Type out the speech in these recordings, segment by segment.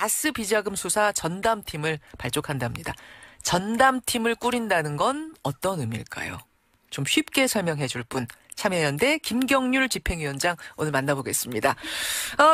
다스 비자금 수사 전담팀을 발족한답니다. 전담팀을 꾸린다는 건 어떤 의미일까요? 좀 쉽게 설명해 줄 분. 참여연대 김경률 집행위원장 오늘 만나보겠습니다.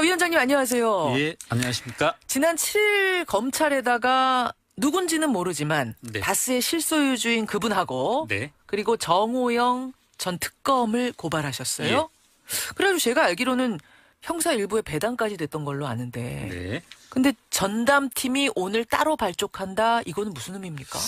위원장님 안녕하세요. 예, 안녕하십니까. 지난 7일 검찰에다가 누군지는 모르지만 네. 다스의 실소유주인 그분하고 네. 그리고 정호영 전 특검을 고발하셨어요. 예. 그래가지고 제가 알기로는 형사 일부에 배당까지 됐던 걸로 아는데 네. 근데 전담팀이 오늘 따로 발족한다 이거는 무슨 의미입니까?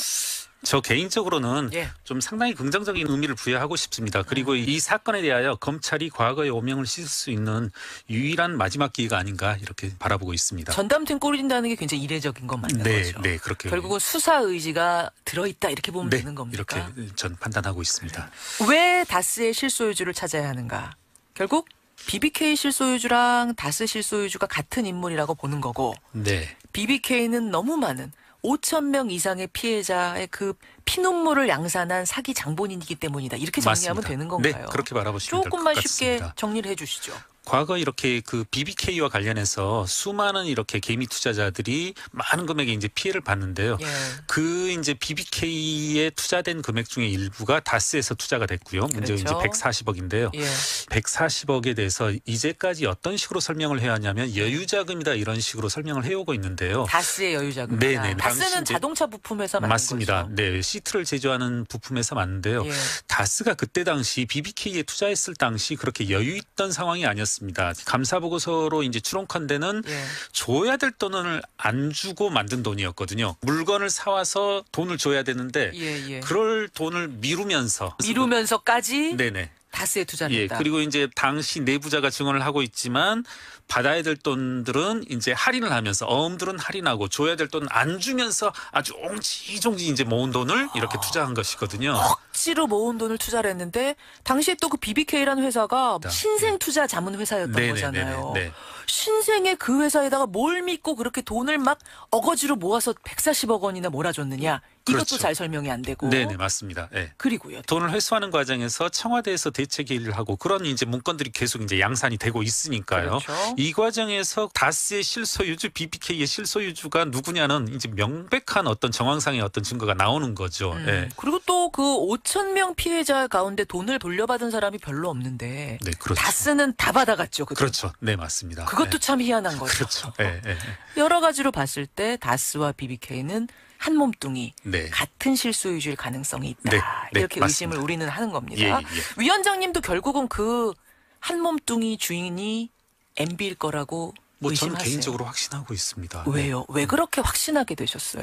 저 개인적으로는 예. 좀 상당히 긍정적인 의미를 부여하고 싶습니다. 그리고 이 사건에 대하여 검찰이 과거의 오명을 씻을 수 있는 유일한 마지막 기회가 아닌가 이렇게 바라보고 있습니다. 전담팀 꾸린다는 게 굉장히 이례적인 건 맞는 네, 거죠. 네, 그렇게. 결국은 수사 의지가 들어있다 이렇게 보면 네, 되는 겁니까? 이렇게 전 판단하고 있습니다. 왜 다스의 실소유주를 찾아야 하는가? 결국 BBK 실소유주랑 다스 실소유주가 같은 인물이라고 보는 거고 네. BBK는 너무 많은 5,000명 이상의 피해자의 그 피눈물을 양산한 사기 장본인이기 때문이다. 이렇게 정리하면 맞습니다. 되는 건가요? 네, 그렇게 바라보시면 될 것 조금만 같습니다. 쉽게 정리를 해 주시죠. 과거 이렇게 그 BBK와 관련해서 수많은 이렇게 개미 투자자들이 많은 금액의 이제 피해를 봤는데요. 예. 그 이제 BBK에 투자된 금액 중에 일부가 다스에서 투자가 됐고요. 문제가 이제 그렇죠. 140억인데요. 예. 140억에 대해서 이제까지 어떤 식으로 설명을 해야 하냐면 여유자금이다 이런 식으로 설명을 해오고 있는데요. 다스의 여유자금. 네네. 다스는 당시 이제 자동차 부품회사 맞는 맞습니다. 거죠. 네, 시트를 제조하는 부품에서 맞는데요. 예. 다스가 그때 당시 BBK에 투자했을 당시 그렇게 여유 있던 상황이 아니었습니다. 감사 보고서로 이제 추론컨 데는 예. 줘야 될 돈을 안 주고 만든 돈이었거든요. 물건을 사와서 돈을 줘야 되는데 예, 예. 그럴 돈을 미루면서까지 네네. 다스에 투자를 예, 했다. 그리고 이제 당시 내부자가 증언을 하고 있지만 받아야 될 돈들은 이제 할인을 하면서 어음들은 할인하고 줘야 될 돈은 안 주면서 아주 옹지종지 이제 모은 돈을 이렇게 투자한 것이거든요. 억지로 모은 돈을 투자를 했는데 당시에 또 그 BBK라는 회사가 신생 투자 자문 회사였던 네네네네. 거잖아요. 네. 신생의 그 회사에다가 뭘 믿고 그렇게 돈을 막 어거지로 모아서 140억 원이나 몰아줬느냐. 이것도 그렇죠. 잘 설명이 안 되고. 네네 맞습니다. 네. 그리고요. 돈을 회수하는 과정에서 청와대에서 대책 회의를 하고 그런 이제 문건들이 계속 이제 양산이 되고 있으니까요. 그렇죠. 이 과정에서 다스의 실소유주, BBK의 실소유주가 누구냐는 이제 명백한 어떤 정황상의 어떤 증거가 나오는 거죠. 예. 그리고 또 그 5,000명 피해자 가운데 돈을 돌려받은 사람이 별로 없는데 네, 그렇죠. 다스는 다 받아갔죠. 그죠? 그렇죠. 네, 맞습니다. 그것도 예. 참 희한한 거죠. 그렇죠. 예, 예, 예. 여러 가지로 봤을 때 다스와 BBK는 한 몸뚱이 네. 같은 실소유주일 가능성이 있다. 네, 네, 이렇게 의심을 맞습니다. 우리는 하는 겁니다. 예, 예, 예. 위원장님도 결국은 그 한 몸뚱이 주인이 MB일 거라고 뭐 저는 의심하세요. 개인적으로 확신하고 있습니다. 왜요? 왜 그렇게 확신하게 되셨어요?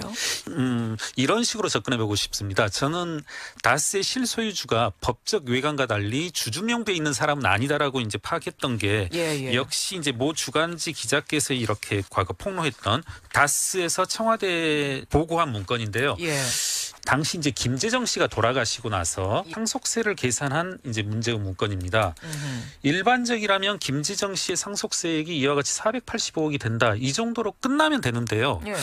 이런 식으로 접근해 보고 싶습니다. 저는 다스의 실소유주가 법적 외관과 달리 주주명부에 있는 사람은 아니다라고 이제 파악했던 게 예. 역시 이제 모 주간지 기자께서 이렇게 과거 폭로했던 다스에서 청와대에 보고한 문건인데요. 예. 당시 이제 김재정 씨가 돌아가시고 나서 상속세를 계산한 이제 문제의 문건입니다. 일반적이라면 김재정 씨의 상속세액이 이와 같이 485억이 된다. 이 정도로 끝나면 되는데요. 예.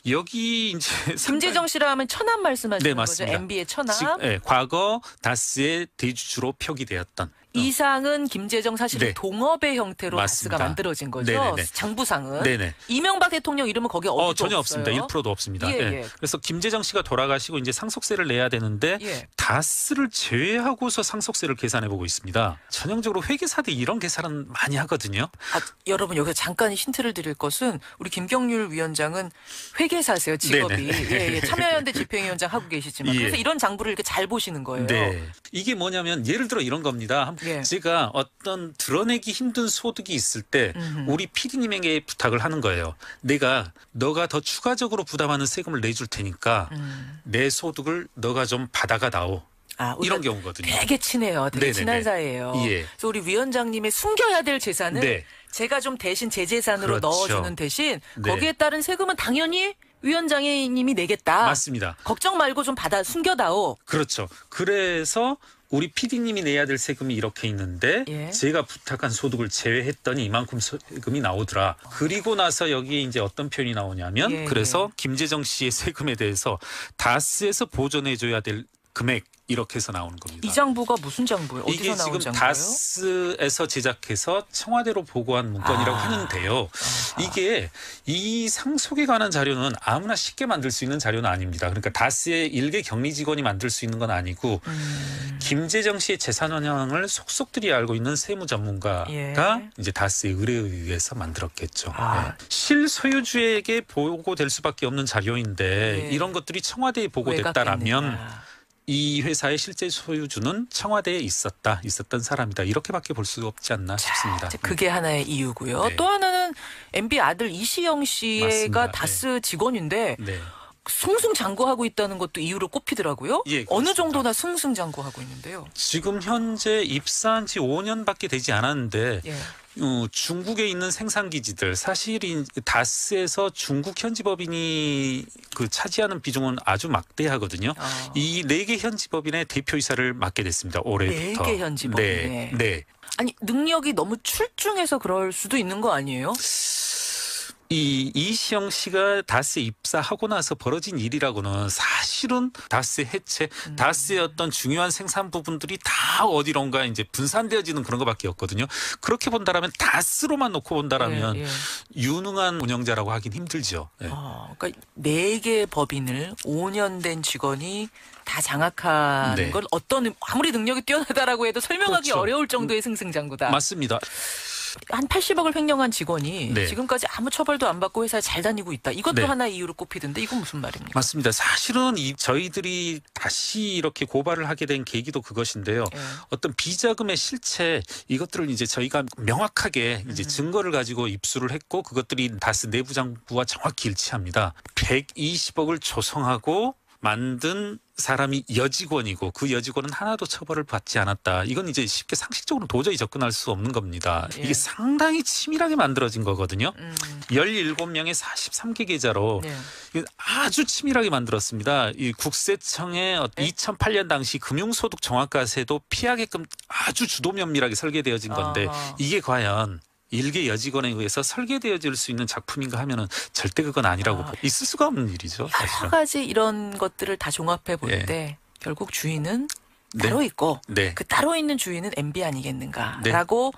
여기 이제 김재정 씨라 하면 천암 말씀하시는 네, 거죠? 맞습니다. MB의 천암. 네, 과거 다스의 대주주로 표기되었던 이상은 김재정 사실은 네. 동업의 형태로 맞습니다. 다스가 만들어진 거죠. 네네네. 장부상은. 네네. 이명박 대통령 이름은 거기에 어디도 전혀 없어요. 없습니다. 1%도 없습니다. 예, 예. 예. 그래서 김재정 씨가 돌아가시고 이제 상속세를 내야 되는데 예. 다스를 제외하고서 상속세를 계산해 보고 있습니다. 전형적으로 회계사들이 이런 계산은 많이 하거든요. 여러분 여기서 잠깐 힌트를 드릴 것은 우리 김경률 위원장은 회계사세요. 직업이. 네네. 예. 참여연대 집행위원장 하고 계시지만 예. 그래서 이런 장부를 이렇게 잘 보시는 거예요. 네. 이게 뭐냐면 예를 들어 이런 겁니다. 예. 제가 어떤 드러내기 힘든 소득이 있을 때 우리 PD님에게 부탁을 하는 거예요. 너가 더 추가적으로 부담하는 세금을 내줄 테니까 내 소득을 너가 좀 받아가 나오. 이런 경우거든요. 되게 친해요. 되게 네네네. 친한 사이예요. 예. 그래서 우리 위원장님의 숨겨야 될 재산을 네. 제가 좀 대신 제 재산으로 그렇죠. 넣어주는 대신 네. 거기에 따른 세금은 당연히 위원장님이 내겠다. 맞습니다. 걱정 말고 좀 받아 숨겨다오. 그렇죠. 그래서 우리 PD님이 내야 될 세금이 이렇게 있는데 예. 제가 부탁한 소득을 제외했더니 이만큼 세금이 나오더라. 그리고 나서 여기에 이제 어떤 표현이 나오냐면 예. 그래서 김재정 씨의 세금에 대해서 다스에서 보존해줘야 될 금액 이렇게 해서 나오는 겁니다. 이 장부가 무슨 장부예요? 어디서 이게 나온 지금 장부예요? 다스에서 제작해서 청와대로 보고한 문건이라고 하는데요. 이게 이 상속에 관한 자료는 아무나 쉽게 만들 수 있는 자료는 아닙니다. 그러니까 다스의 일개 격리 직원이 만들 수 있는 건 아니고 김재정 씨의 재산 현황을 속속들이 알고 있는 세무 전문가가 예. 이제 다스의 의뢰에 의해서 만들었겠죠. 예. 실소유주에게 보고될 수밖에 없는 자료인데 예. 이런 것들이 청와대에 왜 보고됐다라면 갖겠느냐. 이 회사의 실제 소유주는 청와대에 있었던 사람이다. 이렇게밖에 볼 수 없지 않나 싶습니다. 그게 하나의 이유고요. 네. 또 하나는 MB 아들 이시영 씨가 맞습니다. 다스 직원인데 네. 승승장구하고 있다는 것도 이유로 꼽히더라고요. 예, 어느 그렇습니다. 정도나 승승장구하고 있는데요. 지금 현재 입사한 지 5년밖에 되지 않았는데 예. 중국에 있는 생산 기지들 사실 다스에서 중국 현지법인이 그 차지하는 비중은 아주 막대하거든요. 이 4개 현지법인의 대표이사를 맡게 됐습니다. 올해부터. 4개 현지법인에. 네. 네. 아니 능력이 너무 출중해서 그럴 수도 있는 거 아니에요? 이시영 씨가 다스에 입사하고 나서 벌어진 일이라고는 사실은 다스의 해체, 다스의 어떤 중요한 생산 부분들이 다 어디론가 이제 분산되어지는 그런 것밖에 없거든요. 그렇게 본다라면 다스로만 놓고 본다라면 예. 유능한 운영자라고 하긴 힘들죠. 예. 그러니까 4개 법인을 5년 된 직원이 다 장악하는 네. 걸 어떤 아무리 능력이 뛰어나다라고 해도 설명하기 그렇죠. 어려울 정도의 승승장구다. 맞습니다. 한 80억을 횡령한 직원이 네. 지금까지 아무 처벌도 안 받고 회사에 잘 다니고 있다. 이것도 네. 하나의 이유로 꼽히던데 이건 무슨 말입니까? 맞습니다. 사실은 저희들이 다시 이렇게 고발을 하게 된 계기도 그것인데요. 예. 어떤 비자금의 실체 이것들을 이제 저희가 명확하게 이제 증거를 가지고 입수를 했고 그것들이 다스 내부장부와 정확히 일치합니다. 120억을 조성하고 만든 사람이 여직원이고 그 여직원은 하나도 처벌을 받지 않았다. 이건 이제 쉽게 상식적으로 도저히 접근할 수 없는 겁니다. 예. 이게 상당히 치밀하게 만들어진 거거든요. 17명의 43개 계좌로 네. 아주 치밀하게 만들었습니다. 이 국세청의 2008년 당시 금융소득 정확과세도 피하게끔 아주 주도 면밀하게 설계되어진 건데 이게 과연 일개 여직원에 의해서 설계되어질 수 있는 작품인가 하면은 절대 그건 아니라고 있을 수가 없는 일이죠. 여러 사실은. 가지 이런 것들을 다 종합해 볼 예. 때 결국 주인은 네. 따로 있고 네. 그 따로 있는 주인은 MB 아니겠는가라고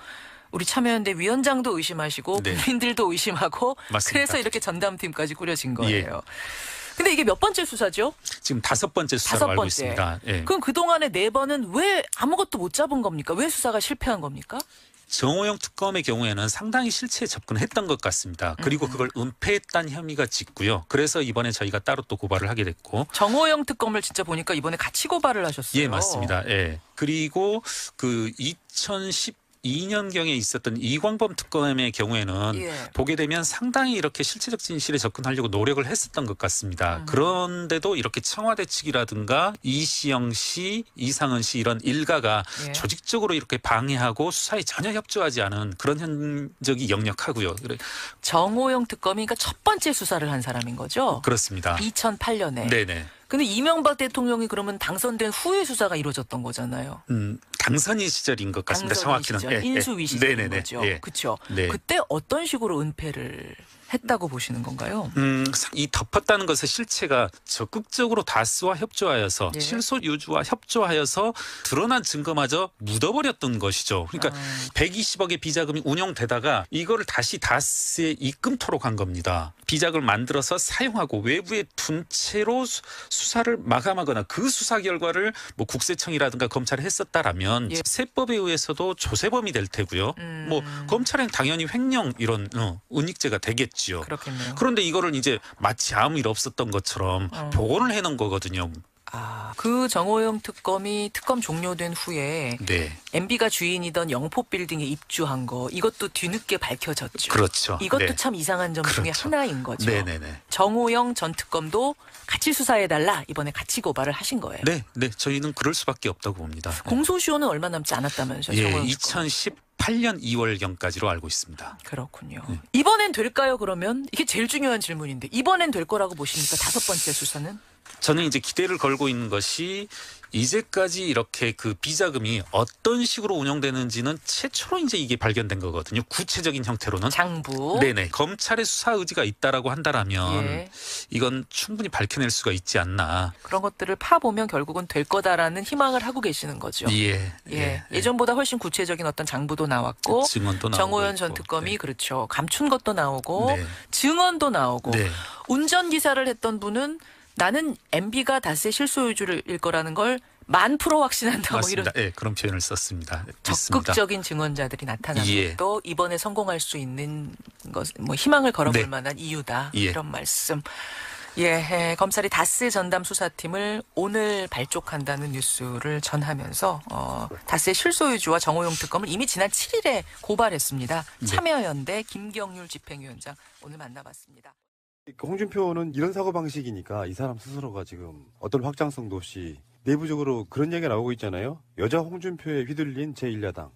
우리 참여연대 위원장도 의심하시고 네. 국민들도 의심하고 맞습니다. 그래서 이렇게 전담팀까지 꾸려진 거예요. 예. 근데 이게 몇 번째 수사죠? 지금 5번째 수사로 5번째. 알고 있습니다. 예. 그럼 그동안에 4번은 왜 아무것도 못 잡은 겁니까? 왜 수사가 실패한 겁니까? 정호영 특검의 경우에는 상당히 실체에 접근했던 것 같습니다. 그리고 그걸 은폐했다는 혐의가 짓고요. 그래서 이번에 저희가 따로 또 고발을 하게 됐고. 정호영 특검을 진짜 보니까 이번에 같이 고발을 하셨어요. 예, 맞습니다. 예. 그리고 그 2012년경에 있었던 이광범 특검의 경우에는 예. 보게 되면 상당히 이렇게 실체적 진실에 접근하려고 노력을 했었던 것 같습니다. 그런데도 이렇게 청와대 측이라든가 이시영 씨, 이상은 씨 이런 일가가 예. 조직적으로 이렇게 방해하고 수사에 전혀 협조하지 않은 그런 흔적이 역력하고요. 정호영 특검이 그러니까 첫 번째 수사를 한 사람인 거죠? 그렇습니다. 2008년에. 네네. 근데 이명박 대통령이 그러면 당선된 후에 수사가 이루어졌던 거잖아요. 당선인 시절인 것 같습니다. 정확히는. 시절, 인수위 시절인 네네네. 거죠. 예. 그렇죠. 네. 그때 어떤 식으로 은폐를 했다고 보시는 건가요? 이 덮었다는 것의 실체가 적극적으로 다스와 협조하여서 예. 실소유주와 협조하여서 드러난 증거마저 묻어버렸던 것이죠. 그러니까 120억의 비자금이 운용되다가 이거를 다시 다스에 입금토록 한 겁니다. 비자금을 만들어서 사용하고 외부에 둔 채로 수사를 마감하거나 그 수사 결과를 뭐 국세청이라든가 검찰이 했었다라면 예. 세법에 의해서도 조세범이 될 테고요. 뭐 검찰은 당연히 횡령 이런 은닉죄가 되겠죠. 그렇겠네요. 그런데 이거를 이제 마치 아무 일 없었던 것처럼 복원을 해놓은 거거든요. 그 정호영 특검이 특검 종료된 후에 네, MB가 주인이던 영포빌딩에 입주한 거 이것도 뒤늦게 밝혀졌죠. 그렇죠. 이것도 네. 참 이상한 점 중에 그렇죠. 하나인 거죠. 네네네. 정호영 전 특검도 같이 수사해달라 이번에 같이 고발을 하신 거예요. 네, 네, 저희는 그럴 수밖에 없다고 봅니다. 공소시효는 얼마 남지 않았다면서요. 예, 정호영 특검. 2018년 2월경까지로 알고 있습니다. 그렇군요. 이번엔 될까요? 그러면 이게 제일 중요한 질문인데 이번엔 될 거라고 보십니까? 5번째 수사는? 저는 이제 기대를 걸고 있는 것이 이제까지 이렇게 그 비자금이 어떤 식으로 운영되는지는 최초로 이제 이게 발견된 거거든요. 구체적인 형태로는. 장부. 네네. 검찰의 수사 의지가 있다라고 한다라면 예. 이건 충분히 밝혀낼 수가 있지 않나. 그런 것들을 파보면 결국은 될 거다라는 희망을 하고 계시는 거죠. 예. 예전보다 훨씬 구체적인 어떤 장부도 나왔고 증언도 나오고 정호연 있고. 전 특검이 네. 그렇죠. 감춘 것도 나오고 네. 증언도 나오고 네. 운전기사를 했던 분은 나는 MB가 다스의 실소유주일 거라는 걸 1000% 확신한다. 뭐 이런 맞습니다. 예, 그런 표현을 썼습니다. 있습니다. 적극적인 증언자들이 나타난 예. 것도 이번에 성공할 수 있는 것, 뭐 희망을 걸어볼 네. 만한 이유다. 예. 이런 말씀. 예, 검찰이 다스 전담 수사팀을 오늘 발족한다는 뉴스를 전하면서 다스의 실소유주와 정호용 특검을 이미 지난 7일에 고발했습니다. 네. 참여연대 김경률 집행위원장 오늘 만나봤습니다. 홍준표는 이런 사고방식이니까 이 사람 스스로가 지금 어떤 확장성도 없이 내부적으로 그런 얘기가 나오고 있잖아요. 여자 홍준표에 휘둘린 제1야당.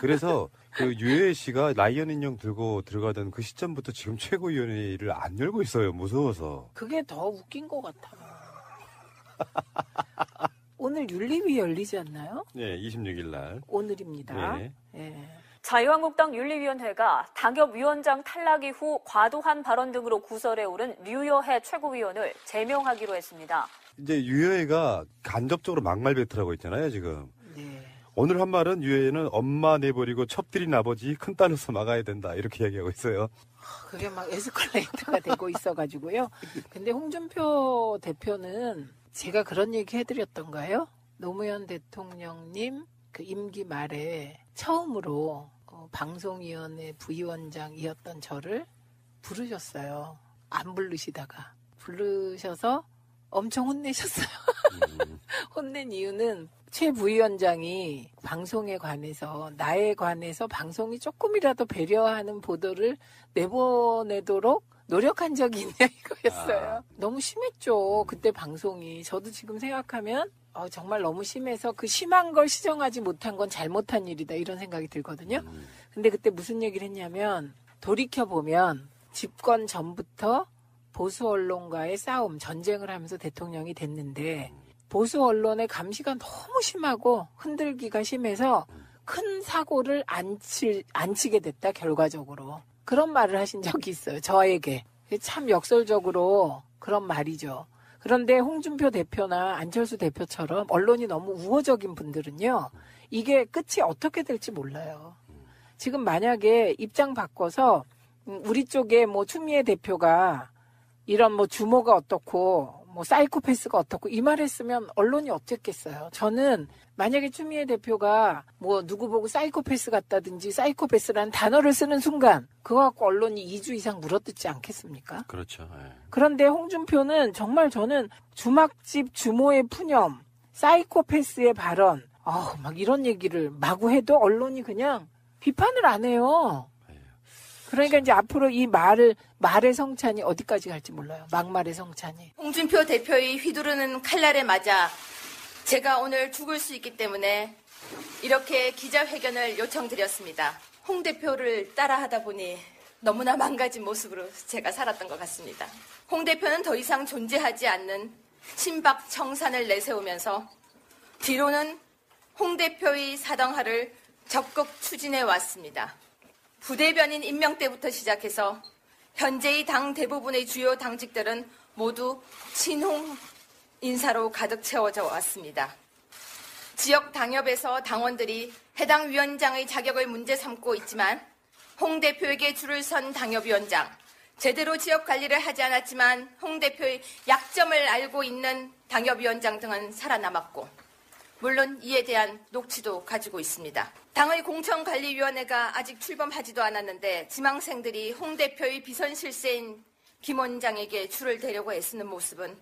그래서 그 유해 씨가 라이언 인형 들고 들어가던 그 시점부터 지금 최고위원회를 안 열고 있어요. 무서워서. 그게 더 웃긴 것 같아요. 오늘 윤리위 열리지 않나요? 네, 26일 날. 오늘입니다. 네. 예. 자유한국당 윤리위원회가 당협위원장 탈락 이후 과도한 발언 등으로 구설에 오른 류여해 최고위원을 제명하기로 했습니다. 이제 유해가 간접적으로 막말 배틀하고 있잖아요, 지금. 네. 오늘 한 말은 유해는 엄마 내버리고 첩들인 아버지 큰딸로서 막아야 된다. 이렇게 이야기하고 있어요. 그게 막 에스컬레이터가 되고 있어가지고요. 근데 홍준표 대표는 제가 그런 얘기 해드렸던가요? 노무현 대통령님 그 임기 말에 처음으로 방송위원회 부위원장이었던 저를 부르셨어요. 안 부르시다가. 부르셔서 엄청 혼내셨어요. 혼낸 이유는 최 부위원장이 방송에 관해서 나에 관해서 방송이 조금이라도 배려하는 보도를 내보내도록 노력한 적이 있냐 이거였어요. 너무 심했죠. 그때 방송이. 저도 지금 생각하면 정말 너무 심해서 그 심한 걸 시정하지 못한 건 잘못한 일이다 이런 생각이 들거든요. 근데 그때 무슨 얘기를 했냐면 돌이켜보면 집권 전부터 보수 언론과의 싸움, 전쟁을 하면서 대통령이 됐는데 보수 언론의 감시가 너무 심하고 흔들기가 심해서 큰 사고를 안 치게 됐다 결과적으로. 그런 말을 하신 적이 있어요. 저에게. 참 역설적으로 그런 말이죠. 그런데 홍준표 대표나 안철수 대표처럼 언론이 너무 우호적인 분들은요. 이게 끝이 어떻게 될지 몰라요. 지금 만약에 입장 바꿔서 우리 쪽에 뭐 추미애 대표가 이런 뭐 주모가 어떻고 뭐 사이코패스가 어떻고 이 말 했으면 언론이 어땠겠어요. 저는 만약에 추미애 대표가 뭐 누구 보고 사이코패스 같다든지 사이코패스라는 단어를 쓰는 순간 그거 갖고 언론이 2주 이상 물어뜯지 않겠습니까? 그렇죠. 예. 그런데 홍준표는 정말 저는 주막집 주모의 푸념, 사이코패스의 발언, 막 이런 얘기를 마구 해도 언론이 그냥 비판을 안 해요. 그러니까 이제 앞으로 이 말의 성찬이 어디까지 갈지 몰라요. 막말의 성찬이. 홍준표 대표의 휘두르는 칼날에 맞아 제가 오늘 죽을 수 있기 때문에 이렇게 기자회견을 요청드렸습니다. 홍 대표를 따라하다 보니 너무나 망가진 모습으로 제가 살았던 것 같습니다. 홍 대표는 더 이상 존재하지 않는 친박 청산을 내세우면서 뒤로는 홍 대표의 사당화를 적극 추진해 왔습니다. 부대변인 임명 때부터 시작해서 현재의 당 대부분의 주요 당직들은 모두 친홍 인사로 가득 채워져 왔습니다. 지역 당협에서 당원들이 해당 위원장의 자격을 문제 삼고 있지만 홍 대표에게 줄을 선 당협위원장, 제대로 지역 관리를 하지 않았지만 홍 대표의 약점을 알고 있는 당협위원장 등은 살아남았고 물론 이에 대한 녹취도 가지고 있습니다. 당의 공천관리위원회가 아직 출범하지도 않았는데 지망생들이 홍 대표의 비선실세인 김 원장에게 줄을 대려고 애쓰는 모습은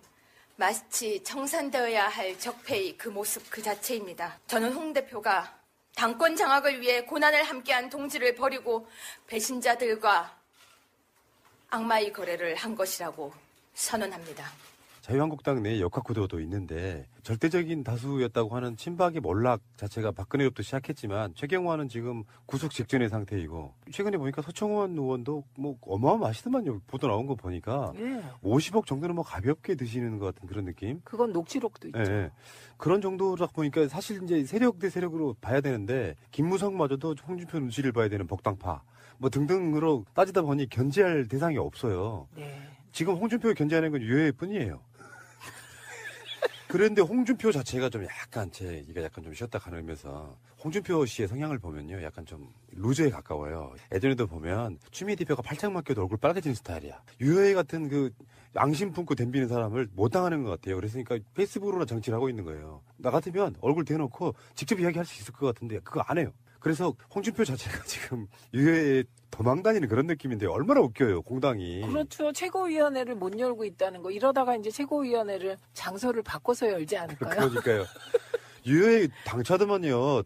마치 청산되어야 할 적폐의 그 모습 그 자체입니다. 저는 홍 대표가 당권 장악을 위해 고난을 함께한 동지를 버리고 배신자들과 악마의 거래를 한 것이라고 선언합니다. 자유한국당 내 역학구도도 있는데 절대적인 다수였다고 하는 친박의 몰락 자체가 박근혜로부터 시작했지만 최경환은 지금 구속 직전의 상태이고 최근에 보니까 서청원 의원도 뭐 어마어마하시더만요. 보도 나온 거 보니까 50억 정도는 뭐 가볍게 드시는 것 같은 그런 느낌. 그건 녹취록도 있죠. 예. 그런 정도라 보니까 사실 이제 세력 대 세력으로 봐야 되는데 김무성마저도 홍준표 눈치를 봐야 되는 복당파 뭐 등등으로 따지다 보니 견제할 대상이 없어요. 네. 지금 홍준표 견제하는 건 유효회뿐이에요. 그런데 홍준표 자체가 좀 약간 이가 약간 좀 쉬었다 가면서 홍준표 씨의 성향을 보면요, 약간 좀 루저에 가까워요. 예전에도 보면 추미애 대표가 팔짱 맡겨도 얼굴 빨개지는 스타일이야. 유효회 같은 그 양심 품고 덤비는 사람을 못 당하는 것 같아요. 그래서니까 페이스북으로 정치를 하고 있는 거예요. 나 같으면 얼굴 대놓고 직접 이야기할 수 있을 것 같은데 그거 안 해요. 그래서 홍준표 자체가 지금 유효회에 도망다니는 그런 느낌인데 얼마나 웃겨요, 공당이. 그렇죠. 최고위원회를 못 열고 있다는 거. 이러다가 이제 최고위원회를 장소를 바꿔서 열지 않을까요? 그러니까요. 유효회 당차더만요.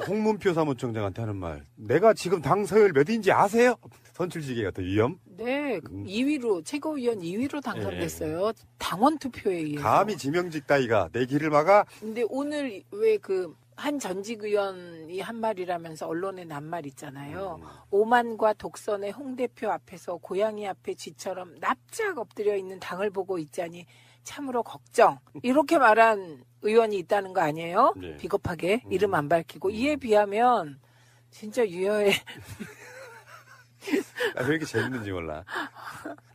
홍문표 사무총장한테 하는 말. 내가 지금 당 서열 몇인지 아세요? 선출직에 같은 위험? 네. 2위로, 최고위원 2위로 당선됐어요. 당원 투표에 의해서. 감히 지명직 따위가 내 길을 막아? 근데 오늘 왜 한 전직 의원이 한 말이라면서 언론에 난 말 있잖아요. 오만과 독선의 홍 대표 앞에서 고양이 앞에 쥐처럼 납작 엎드려 있는 당을 보고 있자니 참으로 걱정. 이렇게 말한 의원이 있다는 거 아니에요? 네. 비겁하게 이름 안 밝히고. 이에 비하면 진짜 유효해. 왜 이렇게 재밌는지 몰라.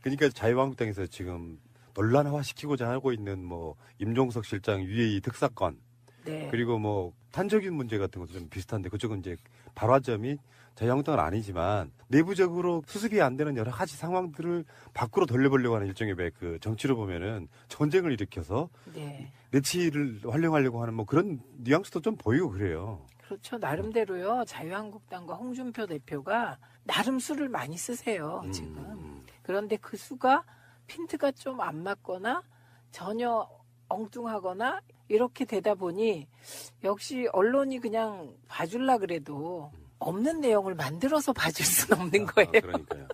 그러니까 자유한국당에서 지금 논란화시키고자 하고 있는 뭐 임종석 실장 UAE 특사건, 네. 그리고 뭐 탄저균 문제 같은 것도 좀 비슷한데 그쪽은 이제 발화점이 자유한국당은 아니지만 내부적으로 수습이 안 되는 여러 가지 상황들을 밖으로 돌려보려고 하는 일종의 그 정치로 보면은 전쟁을 일으켜서 네. 내치를 활용하려고 하는 뭐 그런 뉘앙스도 좀 보이고 그래요. 그렇죠. 나름대로요. 자유한국당과 홍준표 대표가 나름 수를 많이 쓰세요. 지금. 그런데 그 수가 핀트가 좀 안 맞거나 전혀 엉뚱하거나 이렇게 되다 보니 역시 언론이 그냥 봐줄라 그래도 없는 내용을 만들어서 봐줄 수는 없는 거예요. 그러니까요.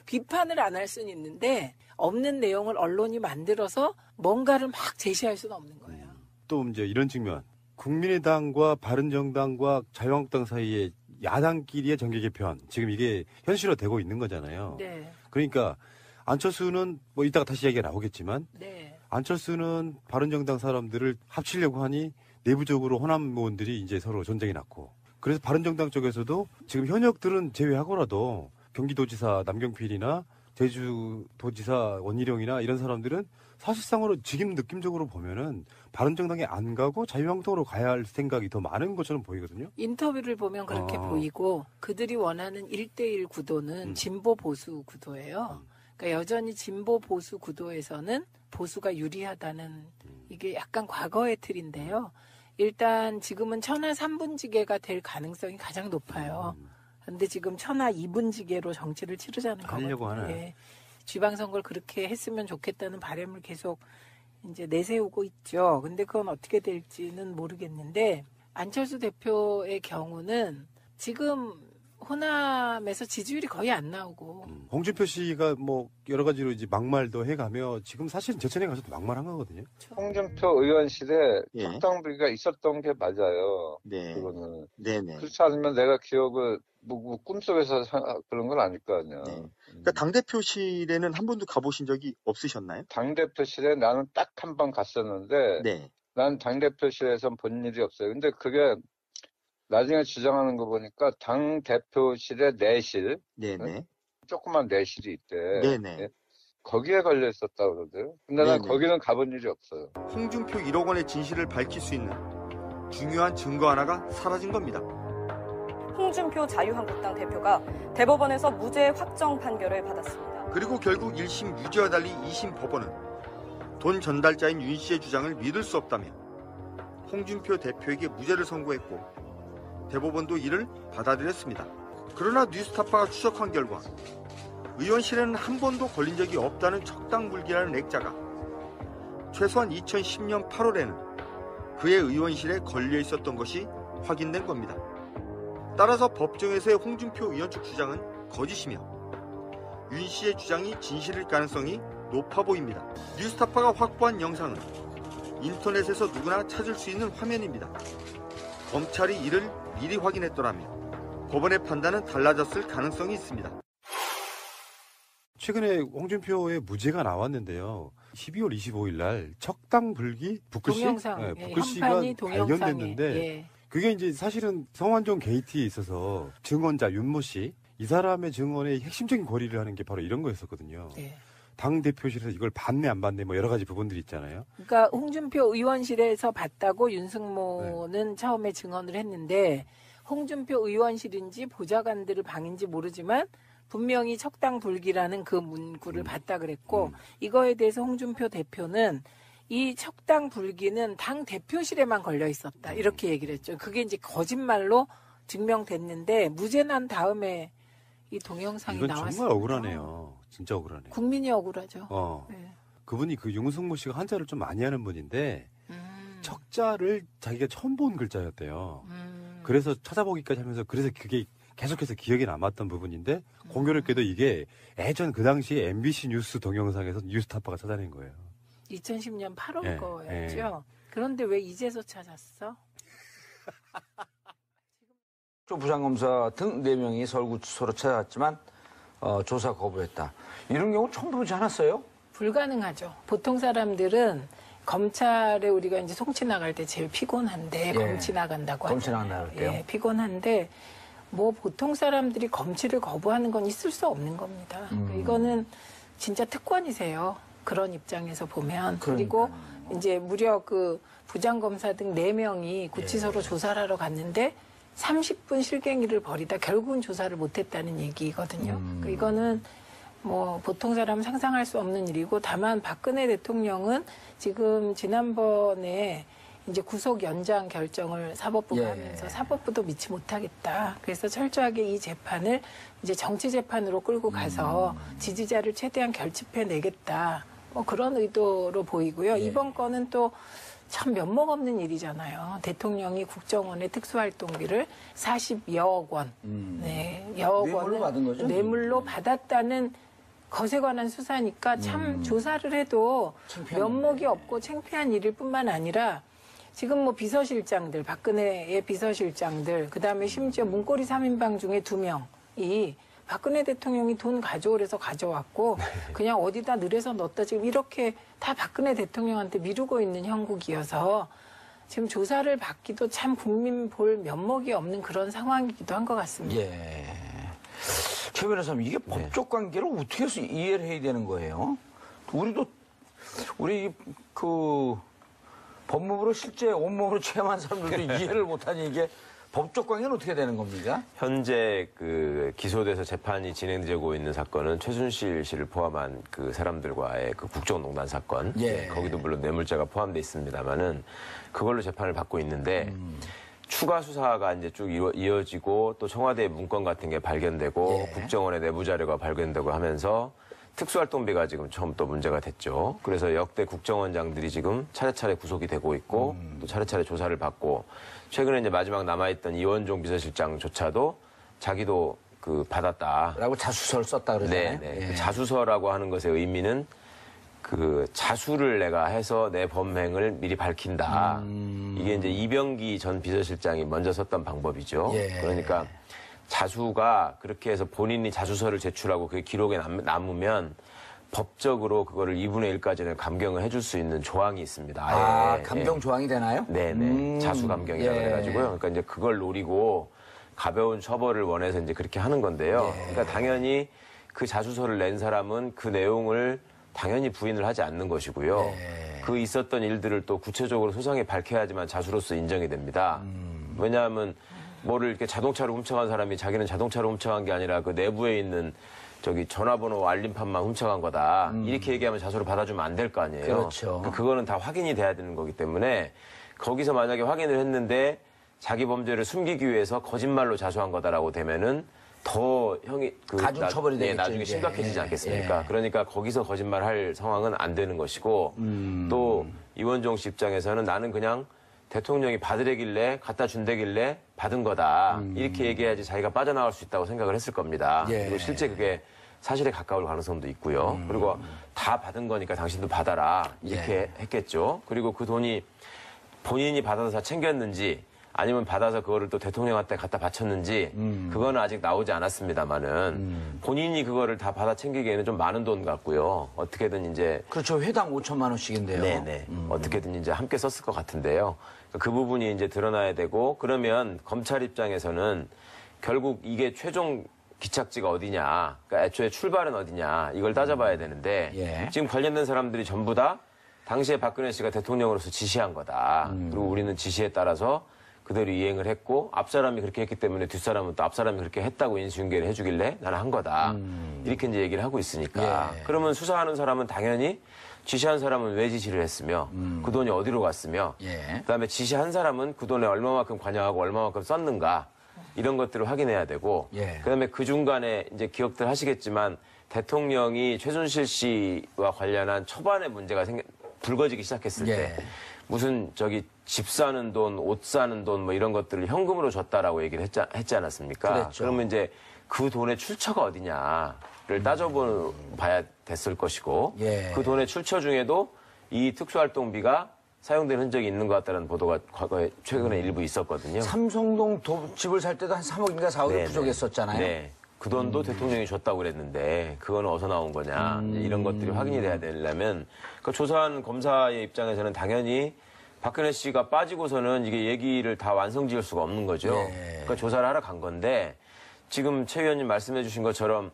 비판을 안 할 수는 있는데 없는 내용을 언론이 만들어서 뭔가를 막 제시할 수는 없는 거예요. 또 이제 이런 측면. 국민의당과 바른정당과 자유한국당 사이에 야당끼리의 정계 개편. 지금 이게 현실화되고 있는 거잖아요. 네. 그러니까 안철수는 뭐 이따가 다시 얘기가 나오겠지만 네. 안철수는 바른정당 사람들을 합치려고 하니 내부적으로 호남 의원들이 이제 서로 전쟁이 났고 그래서 바른정당 쪽에서도 지금 현역들은 제외하고라도 경기도지사 남경필이나 제주도지사 원희룡이나 이런 사람들은 사실상으로 지금 느낌적으로 보면은 바른정당에 안 가고 자유한국당으로 가야 할 생각이 더 많은 것처럼 보이거든요. 인터뷰를 보면 그렇게 보이고 그들이 원하는 1대1 구도는 진보 보수 구도예요. 그러니까 여전히 진보 보수 구도에서는 보수가 유리하다는 이게 약간 과거의 틀인데요. 일단 지금은 천하 3분지계가 될 가능성이 가장 높아요. 그런데 지금 천하 2분지계로 정치를 치르자는 하려고 거거든요. 하네. 예. 지방선거를 그렇게 했으면 좋겠다는 바람을 계속 이제 내세우고 있죠. 근데 그건 어떻게 될지는 모르겠는데 안철수 대표의 경우는 지금 호남에서 지지율이 거의 안 나오고 홍준표 씨가 뭐 여러 가지로 이제 막말도 해가며 지금 사실은 제천에 가서도 막말한 거거든요. 홍준표 의원실에 예. 확당비가 있었던 게 맞아요. 네. 그거는 네네. 그렇지 않으면 내가 기억을 뭐 꿈속에서 그런 건 아닐 거 아니야. 네. 그러니까 당대표실에는 한 번도 가보신 적이 없으셨나요? 당대표실에 나는 딱 한 번 갔었는데 네. 난 당대표실에선 본 일이 없어요. 근데 그게 나중에 주장하는 거 보니까 당대표실의 내실, 네네. 조그만 내실이 있대. 네네. 예? 거기에 걸려 있었다고 그러더라고요. 근데 난 네네. 거기는 가본 일이 없어요. 홍준표 1억 원의 진실을 밝힐 수 있는 중요한 증거 하나가 사라진 겁니다. 홍준표 자유한국당 대표가 대법원에서 무죄 확정 판결을 받았습니다. 그리고 결국 1심 유죄와 달리 2심 법원은 돈 전달자인 윤 씨의 주장을 믿을 수 없다며 홍준표 대표에게 무죄를 선고했고 대법원도 이를 받아들였습니다. 그러나 뉴스타파가 추적한 결과 의원실에는 한 번도 걸린 적이 없다는 적당물기라는 액자가 최소한 2010년 8월에는 그의 의원실에 걸려 있었던 것이 확인된 겁니다. 따라서 법정에서의 홍준표 의원 측 주장은 거짓이며 윤 씨의 주장이 진실일 가능성이 높아 보입니다. 뉴스타파가 확보한 영상은 인터넷에서 누구나 찾을 수 있는 화면입니다. 검찰이 이를 미리 확인했더라면 법원의 판단은 달라졌을 가능성이 있습니다. 최근에 홍준표의 무죄가 나왔는데요. 12월 25일 날 척당 불기 북글씨, 동영상, 북글씨가 현판이 발견됐는데 예. 그게 이제 사실은 성완종 게이트에 있어서 증언자 윤모 씨, 이 사람의 증언의 핵심적인 고리를 하는 게 바로 이런 거였었거든요. 예. 당 대표실에서 이걸 받네 안 받네 뭐 여러 가지 부분들이 있잖아요. 그러니까 홍준표 의원실에서 봤다고 윤승모는 처음에 증언을 했는데 홍준표 의원실인지 보좌관들의 방인지 모르지만 분명히 척당 불기라는 그 문구를 봤다 그랬고 이거에 대해서 홍준표 대표는 이 척당 불기는 당 대표실에만 걸려 있었다 이렇게 얘기를 했죠. 그게 이제 거짓말로 증명됐는데 무죄 난 다음에 이 동영상이 이건 나왔어요. 정말 억울하네요. 진짜 억울하네요. 국민이 억울하죠. 네. 그분이 그 윤승모 씨가 한자를 좀 많이 하는 분인데 척자를 자기가 처음 본 글자였대요. 그래서 찾아보기까지 하면서 그래서 그게 계속해서 기억에 남았던 부분인데 공교롭게도 이게 예전 그 당시에 MBC 뉴스 동영상에서 뉴스타파가 찾아낸 거예요. 2010년 8월 예, 거였죠. 그런데 왜 이제서 찾았어? 부장검사 등 4명이 서울구치소로 찾아왔지만 조사 거부했다. 이런 경우 처음 보지 않았어요? 불가능하죠. 보통 사람들은 검찰에 우리가 이제 송치 나갈 때 제일 피곤한데 검치 나간다고 검치 하잖아요. 나간다고 할게요. 예, 피곤한데 뭐 보통 사람들이 검치를 거부하는 건 있을 수 없는 겁니다. 이거는 진짜 특권이세요. 그런 입장에서 보면. 그리고 이제 무려 그 부장검사 등 4명이 구치소로 조사를 하러 갔는데 30분 실갱이를 벌이다 결국은 조사를 못했다는 얘기거든요. 이거는 뭐 보통 사람은 상상할 수 없는 일이고 다만 박근혜 대통령은 지금 지난번에 이제 구속 연장 결정을 사법부가 하면서 사법부도 믿지 못하겠다. 그래서 철저하게 이 재판을 이제 정치 재판으로 끌고 가서 지지자를 최대한 결집해 내겠다. 뭐 그런 의도로 보이고요. 이번 건은 또 참 면목 없는 일이잖아요. 대통령이 국정원의 특수활동비를 40여억 원, 여억 뇌물로 받은 거죠? 뇌물로 받았다는 것에 관한 수사니까 참 조사를 해도 면목이 없고 창피한 일일 뿐만 아니라 지금 뭐 비서실장들, 박근혜의 비서실장들, 그 다음에 심지어 문고리 3인방 중에 2명이 박근혜 대통령이 돈 가져오래서 가져왔고 그냥 어디다 늘에서 넣었다 지금 이렇게 다 박근혜 대통령한테 미루고 있는 형국이어서 지금 조사를 받기도 참 국민 볼 면목이 없는 그런 상황이기도 한 것 같습니다. 예. 최 변호사님, 이게 법적 관계를 어떻게 해서 이해를 해야 되는 거예요? 우리 그 법무부로 실제 온몸으로 체험한 사람들도 이해를 못하니 이게 법적 관계는 어떻게 되는 겁니까? 현재 그 기소돼서 재판이 진행되고 있는 사건은 최순실 씨를 포함한 그 사람들과의 그 국정농단 사건, 거기도 물론 뇌물죄가 포함되어 있습니다만은 그걸로 재판을 받고 있는데 추가 수사가 이제 쭉 이어지고 또 청와대 문건 같은 게 발견되고 국정원의 내부 자료가 발견되고 하면서 특수활동비가 지금 처음 또 문제가 됐죠. 그래서 역대 국정원장들이 지금 차례차례 구속이 되고 있고 또 차례차례 조사를 받고 최근에 이제 마지막 남아있던 이원종 비서실장조차도 자기도 그 받았다. 라고 자수서를 썼다 그러잖아요. 네. 그 자수서라고 하는 것의 의미는 그 자수를 내가 해서 내 범행을 미리 밝힌다. 이게 이제 이병기 전 비서실장이 먼저 썼던 방법이죠. 그러니까 자수가 그렇게 해서 본인이 자수서를 제출하고 그게 기록에 남으면 법적으로 그거를 2분의 1까지는 감경을 해줄 수 있는 조항이 있습니다. 아예. 감경 조항이 되나요? 네네. 자수 감경이라고 해가지고요. 그러니까 이제 그걸 노리고 가벼운 처벌을 원해서 이제 그렇게 하는 건데요. 그러니까 당연히 그 자수서를 낸 사람은 그 내용을 당연히 부인을 하지 않는 것이고요. 그 있었던 일들을 또 구체적으로 소상히 밝혀야지만 자수로서 인정이 됩니다. 왜냐하면 뭐를 이렇게 자동차를 훔쳐간 사람이 자기는 자동차를 훔쳐간 게 아니라 그 내부에 있는 저기 전화번호 알림판만 훔쳐간 거다. 이렇게 얘기하면 자수를 받아주면 안 될 거 아니에요. 그렇죠. 그거는 다 확인이 돼야 되는 거기 때문에 거기서 만약에 확인을 했는데 자기 범죄를 숨기기 위해서 거짓말로 자수한 거다라고 되면은 더 형이 가중 처벌이 되겠죠. 나중에 심각해지지 않겠습니까? 그러니까 거기서 거짓말할 상황은 안 되는 것이고 또 이원종 씨 입장에서는 나는 그냥 대통령이 받으래길래 갖다 준다길래 받은 거다. 이렇게 얘기해야지 자기가 빠져나갈 수 있다고 생각을 했을 겁니다. 그리고 실제 그게 사실에 가까울 가능성도 있고요. 그리고 다 받은 거니까 당신도 받아라 이렇게 했겠죠. 그리고 그 돈이 본인이 받아서 다 챙겼는지 아니면 받아서 그거를 또 대통령한테 갖다 바쳤는지 그거는 아직 나오지 않았습니다만은 본인이 그거를 다 받아 챙기기에는 좀 많은 돈 같고요. 어떻게든 이제 그렇죠. 회당 5천만 원씩인데요. 네네. 어떻게든 이제 함께 썼을 것 같은데요. 그 부분이 이제 드러나야 되고 그러면 검찰 입장에서는 결국 이게 최종 기착지가 어디냐, 그러니까 애초에 출발은 어디냐 이걸 따져봐야 되는데 지금 관련된 사람들이 전부 다 당시에 박근혜 씨가 대통령으로서 지시한 거다. 그리고 우리는 지시에 따라서 그대로 이행을 했고 앞사람이 그렇게 했기 때문에 뒷사람은 또 앞사람이 그렇게 했다고 인수인계를 해주길래 나는 한 거다. 이렇게 이제 얘기를 하고 있으니까 그러면 수사하는 사람은 당연히 지시한 사람은 왜 지시를 했으며 그 돈이 어디로 갔으며 그다음에 지시한 사람은 그 돈에 얼마만큼 관여하고 얼마만큼 썼는가 이런 것들을 확인해야 되고 그다음에 그 중간에 이제 기억들 하시겠지만 대통령이 최순실 씨와 관련한 초반에 문제가 불거지기 시작했을 때 무슨 저기 집 사는 돈, 옷 사는 돈 뭐 이런 것들을 현금으로 줬다라고 얘기를 했지 않았습니까? 그랬죠. 그러면 이제 그 돈의 출처가 어디냐를 따져봐야 됐을 것이고 그 돈의 출처 중에도 이 특수활동비가 사용된 흔적이 있는 것 같다는 보도가 과거에 최근에 일부 있었거든요. 삼성동 집을 살 때도 한 3억인가 4억이 부족했었잖아요. 네. 그 돈도 대통령이 줬다고 그랬는데 그건 어디서 나온 거냐 이런 것들이 확인이 돼야 되려면 그 조사한 검사의 입장에서는 당연히 박근혜 씨가 빠지고서는 이게 얘기를 다 완성지을 수가 없는 거죠. 그러니까 조사를 하러 간 건데 지금 최 의원님 말씀해 주신 것처럼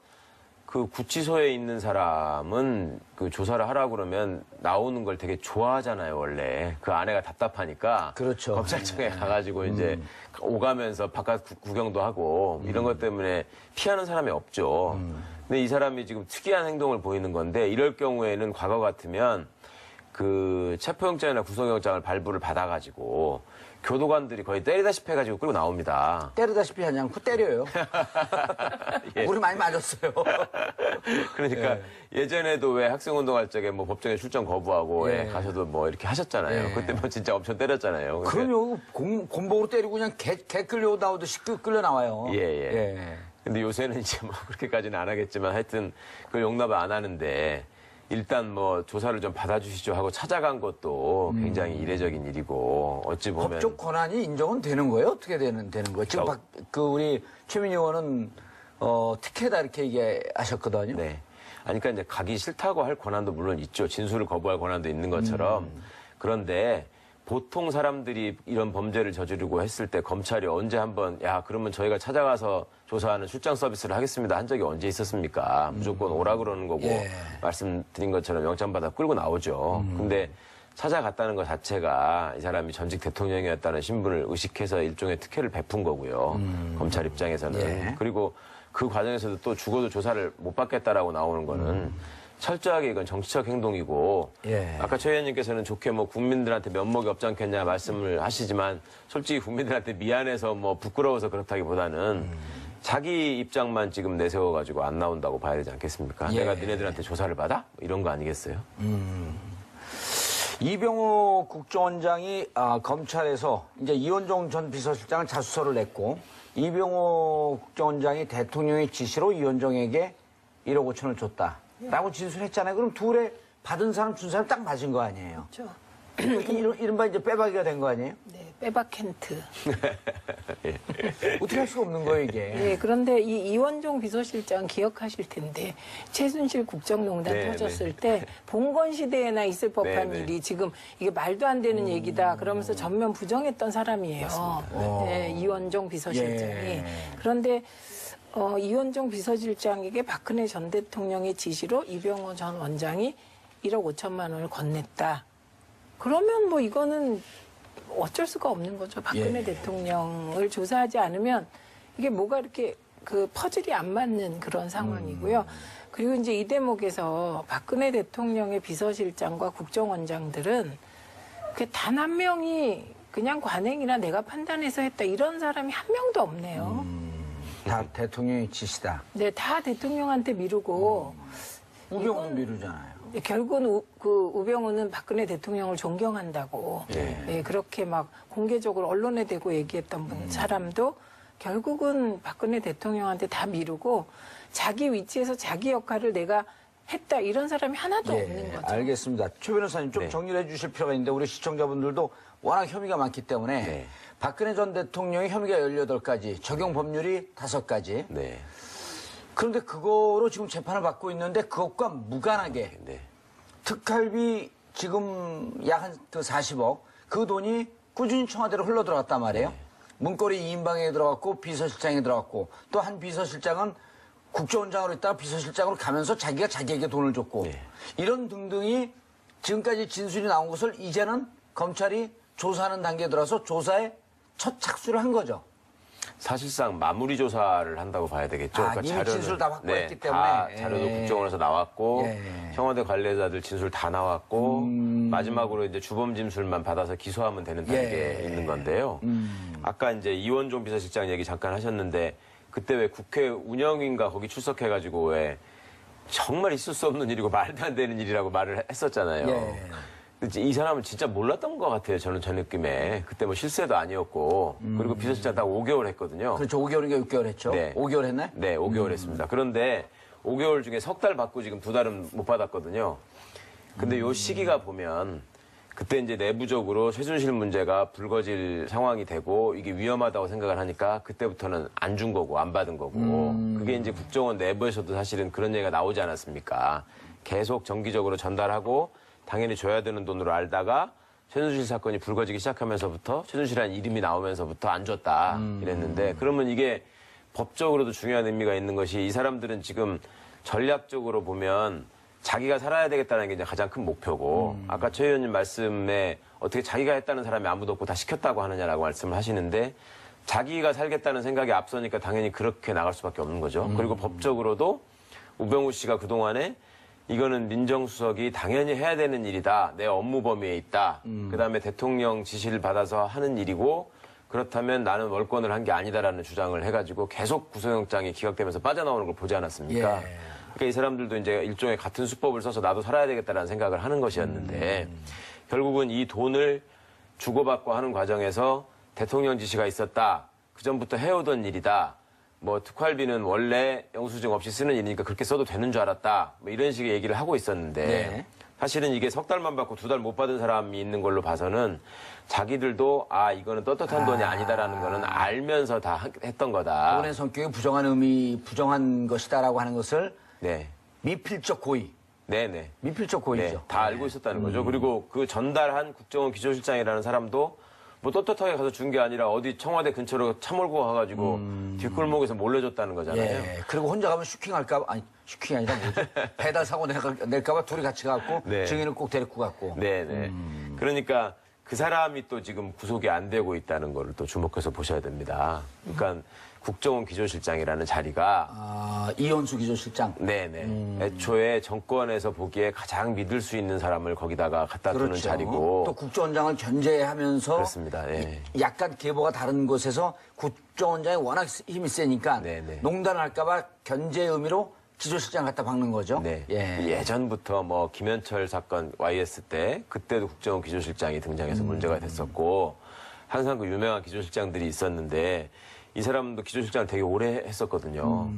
그 구치소에 있는 사람은 그 조사를 하라고 그러면 나오는 걸 되게 좋아하잖아요, 원래. 그 아내가 답답하니까. 그렇죠. 검찰청에 가가지고 이제 오가면서 바깥 구경도 하고 이런 것 때문에 피하는 사람이 없죠. 근데 이 사람이 지금 특이한 행동을 보이는 건데 이럴 경우에는 과거 같으면 그 체포영장이나 구속영장을 발부를 받아가지고 교도관들이 거의 때리다시피 해가지고 끌고 나옵니다. 때리다시피 하지 않고 때려요. 우리 많이 맞았어요. 그러니까 예전에도 왜 학생운동할 적에 뭐 법정에 출정 거부하고 가셔도 뭐 이렇게 하셨잖아요. 그때 뭐 진짜 엄청 때렸잖아요. 그럼요. 곤봉으로 때리고 그냥 개 끌려 나오듯이 끌려 나와요. 근데 요새는 이제 뭐 그렇게까지는 안 하겠지만 하여튼 그걸 용납을 안 하는데 일단 뭐 조사를 좀 받아주시죠 하고 찾아간 것도 굉장히 이례적인 일이고 어찌 보면 법적 권한이 인정은 되는 거예요? 어떻게 되는 거예요? 지금 우리 최민희 의원은 특혜다 이렇게 얘기하셨거든요. 네. 아니 그러니까 이제 가기 싫다고 할 권한도 물론 있죠. 진술을 거부할 권한도 있는 것처럼 그런데 보통 사람들이 이런 범죄를 저지르고 했을 때 검찰이 언제 한번 야 그러면 저희가 찾아가서 조사하는 출장 서비스를 하겠습니다 한 적이 언제 있었습니까? 무조건 오라 그러는 거고 말씀드린 것처럼 영장받아 끌고 나오죠. 근데 찾아갔다는 것 자체가 이 사람이 전직 대통령이었다는 신분을 의식해서 일종의 특혜를 베푼 거고요. 검찰 입장에서는. 그리고 그 과정에서도 또 죽어도 조사를 못 받겠다라고 나오는 거는 철저하게 이건 정치적 행동이고 아까 최 의원님께서는 좋게 뭐 국민들한테 면목이 없지 않겠냐 말씀을 하시지만 솔직히 국민들한테 미안해서 뭐 부끄러워서 그렇다기보다는 자기 입장만 지금 내세워가지고 안 나온다고 봐야 되지 않겠습니까? 내가 너네들한테 조사를 받아? 이런 거 아니겠어요? 이병호 국정원장이 검찰에서 이제 이원종 전 비서실장을 자수서를 냈고 이병호 국정원장이 대통령의 지시로 이원종에게 1억 5천을 줬다라고 진술했잖아요. 그럼 둘에 받은 사람 준 사람 딱 맞은 거 아니에요? 그렇죠. 이른바 이제 빼박이가 된 거 아니에요? 네, 빼박 캔트. 어떻게 할 수가 없는 거예요, 이게. 네, 그런데 이 이원종 비서실장 기억하실 텐데 최순실 국정농단 터졌을 때 봉건 시대에나 있을 법한 일이 지금 이게 말도 안 되는 얘기다 그러면서 전면 부정했던 사람이에요. 네, 이원종 비서실장이. 그런데 이원종 비서실장에게 박근혜 전 대통령의 지시로 이병호 전 원장이 1억 5천만 원을 건넸다. 그러면 뭐 이거는 어쩔 수가 없는 거죠. 박근혜 대통령을 조사하지 않으면 이게 뭐가 이렇게 그 퍼즐이 안 맞는 그런 상황이고요. 그리고 이제 이 대목에서 박근혜 대통령의 비서실장과 국정원장들은 단 한 명이 그냥 관행이나 내가 판단해서 했다 이런 사람이 한 명도 없네요. 다 대통령의 지시다. 네, 다 대통령한테 미루고. 우병우는 미루잖아요. 결국은 우병우는 박근혜 대통령을 존경한다고 그렇게 막 공개적으로 언론에 대고 얘기했던 사람도 결국은 박근혜 대통령한테 다 미루고 자기 위치에서 자기 역할을 내가 했다 이런 사람이 하나도 없는 거죠. 알겠습니다. 최 변호사님 좀 정리를 해주실 필요가 있는데 우리 시청자분들도 워낙 혐의가 많기 때문에 박근혜 전 대통령의 혐의가 18가지, 적용 법률이 5가지. 그런데 그거로 지금 재판을 받고 있는데 그것과 무관하게 특활비 지금 약 한 40억 그 돈이 꾸준히 청와대로 흘러들어갔단 말이에요. 문고리 2인방에 들어갔고 비서실장에 들어갔고 또 한 비서실장은 국정원장으로 있다가 비서실장으로 가면서 자기가 자기에게 돈을 줬고 이런 등등이 지금까지 진술이 나온 것을 이제는 검찰이 조사하는 단계에 들어서 조사에 첫 착수를 한 거죠. 사실상 마무리 조사를 한다고 봐야 되겠죠. 그러니까 이미 진술 다 확보했기 때문에. 다 자료도 국정원에서 나왔고 청와대 관계자들 진술 다 나왔고 마지막으로 이제 주범 진술만 받아서 기소하면 되는 단계에 있는 건데요. 아까 이제 이원종 비서실장 얘기 잠깐 하셨는데 그때 왜 국회 운영위인가 거기 출석해가지고 왜 정말 있을 수 없는 일이고 말도 안 되는 일이라고 말을 했었잖아요. 이 사람은 진짜 몰랐던 것 같아요. 저는 저 느낌에. 그때 뭐 실세도 아니었고. 그리고 비서실장 딱 5개월 했거든요. 그렇죠. 5개월인가 6개월 했죠. 5개월 했나요? 네, 5개월 했습니다. 그런데 5개월 중에 석 달 받고 지금 2달은 못 받았거든요. 근데 요 시기가 보면 그때 이제 내부적으로 최순실 문제가 불거질 상황이 되고 이게 위험하다고 생각을 하니까 그때부터는 안 준 거고 안 받은 거고 그게 이제 국정원 내부에서도 사실은 그런 얘기가 나오지 않았습니까? 계속 정기적으로 전달하고 당연히 줘야 되는 돈으로 알다가 최순실 사건이 불거지기 시작하면서부터 최순실이라는 이름이 나오면서부터 안 줬다 이랬는데 그러면 이게 법적으로도 중요한 의미가 있는 것이 이 사람들은 지금 전략적으로 보면 자기가 살아야 되겠다는 게 이제 가장 큰 목표고 아까 최 의원님 말씀에 어떻게 자기가 했다는 사람이 아무도 없고 다 시켰다고 하느냐라고 말씀을 하시는데 자기가 살겠다는 생각이 앞서니까 당연히 그렇게 나갈 수밖에 없는 거죠. 그리고 법적으로도 우병우 씨가 그동안에 이거는 민정수석이 당연히 해야 되는 일이다. 내 업무 범위에 있다. 그다음에 대통령 지시를 받아서 하는 일이고 그렇다면 나는 월권을 한 게 아니다라는 주장을 해가지고 계속 구속영장이 기각되면서 빠져나오는 걸 보지 않았습니까? 그러니까 이 사람들도 이제 일종의 같은 수법을 써서 나도 살아야 되겠다라는 생각을 하는 것이었는데 결국은 이 돈을 주고받고 하는 과정에서 대통령 지시가 있었다. 그전부터 해오던 일이다. 뭐 특활비는 원래 영수증 없이 쓰는 일이니까 그렇게 써도 되는 줄 알았다. 뭐 이런 식의 얘기를 하고 있었는데 사실은 이게 석 달만 받고 2달 못 받은 사람이 있는 걸로 봐서는 자기들도 아 이거는 떳떳한 돈이 아니다라는 거는 알면서 다 했던 거다. 돈의 성격이 부정한 것이다라고 하는 것을 미필적 고의. 미필적 고의죠. 다 알고 있었다는 거죠. 그리고 그 전달한 국정원 기조실장이라는 사람도 뭐 떳떳하게 가서 준 게 아니라 어디 청와대 근처로 차 몰고 가가지고 뒷골목에서 몰래 줬다는 거잖아요. 그리고 혼자 가면 슈킹할까 봐, 아니 슈킹이 아니라 뭐지? 배달 사고 낼까 봐 둘이 같이 가고 증인을 꼭 데리고 갔고. 그러니까 그 사람이 또 지금 구속이 안 되고 있다는 걸 또 주목해서 보셔야 됩니다. 그러니까 국정원 기조실장이라는 자리가 이현수 기조실장. 애초에 정권에서 보기에 가장 믿을 수 있는 사람을 거기다가 갖다 두는 자리고 또 국정원장을 견제하면서 그렇습니다. 약간 계보가 다른 곳에서 국정원장이 워낙 힘이 세니까 농단을 할까봐 견제 의미로 기조실장 갖다 박는 거죠. 예전부터 뭐 김현철 사건 YS 때 그때도 국정원 기조실장이 등장해서 문제가 됐었고 항상 그 유명한 기조실장들이 있었는데 이 사람도 기조실장을 되게 오래 했었거든요.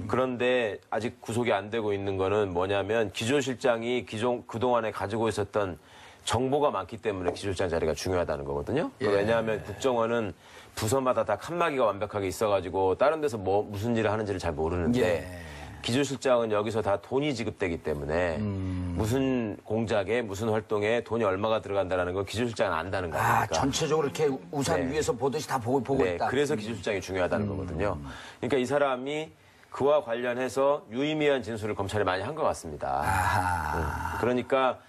그런데 아직 구속이 안 되고 있는 거는 뭐냐면 기조실장이 그동안에 가지고 있었던 정보가 많기 때문에 기조실장 자리가 중요하다는 거거든요. 왜냐하면 국정원은 부서마다 다 칸막이가 완벽하게 있어가지고 다른 데서 무슨 일을 하는지를 잘 모르는데 기조실장은 여기서 다 돈이 지급되기 때문에 무슨 공작에 무슨 활동에 돈이 얼마가 들어간다는 걸 기조실장은 안다는 거니까. 전체적으로 이렇게 우산 위에서 보듯이 다 보고 있다. 그래서 기조실장이 중요하다는 거거든요. 그러니까 이 사람이 그와 관련해서 유의미한 진술을 검찰이 많이 한 것 같습니다. 그러니까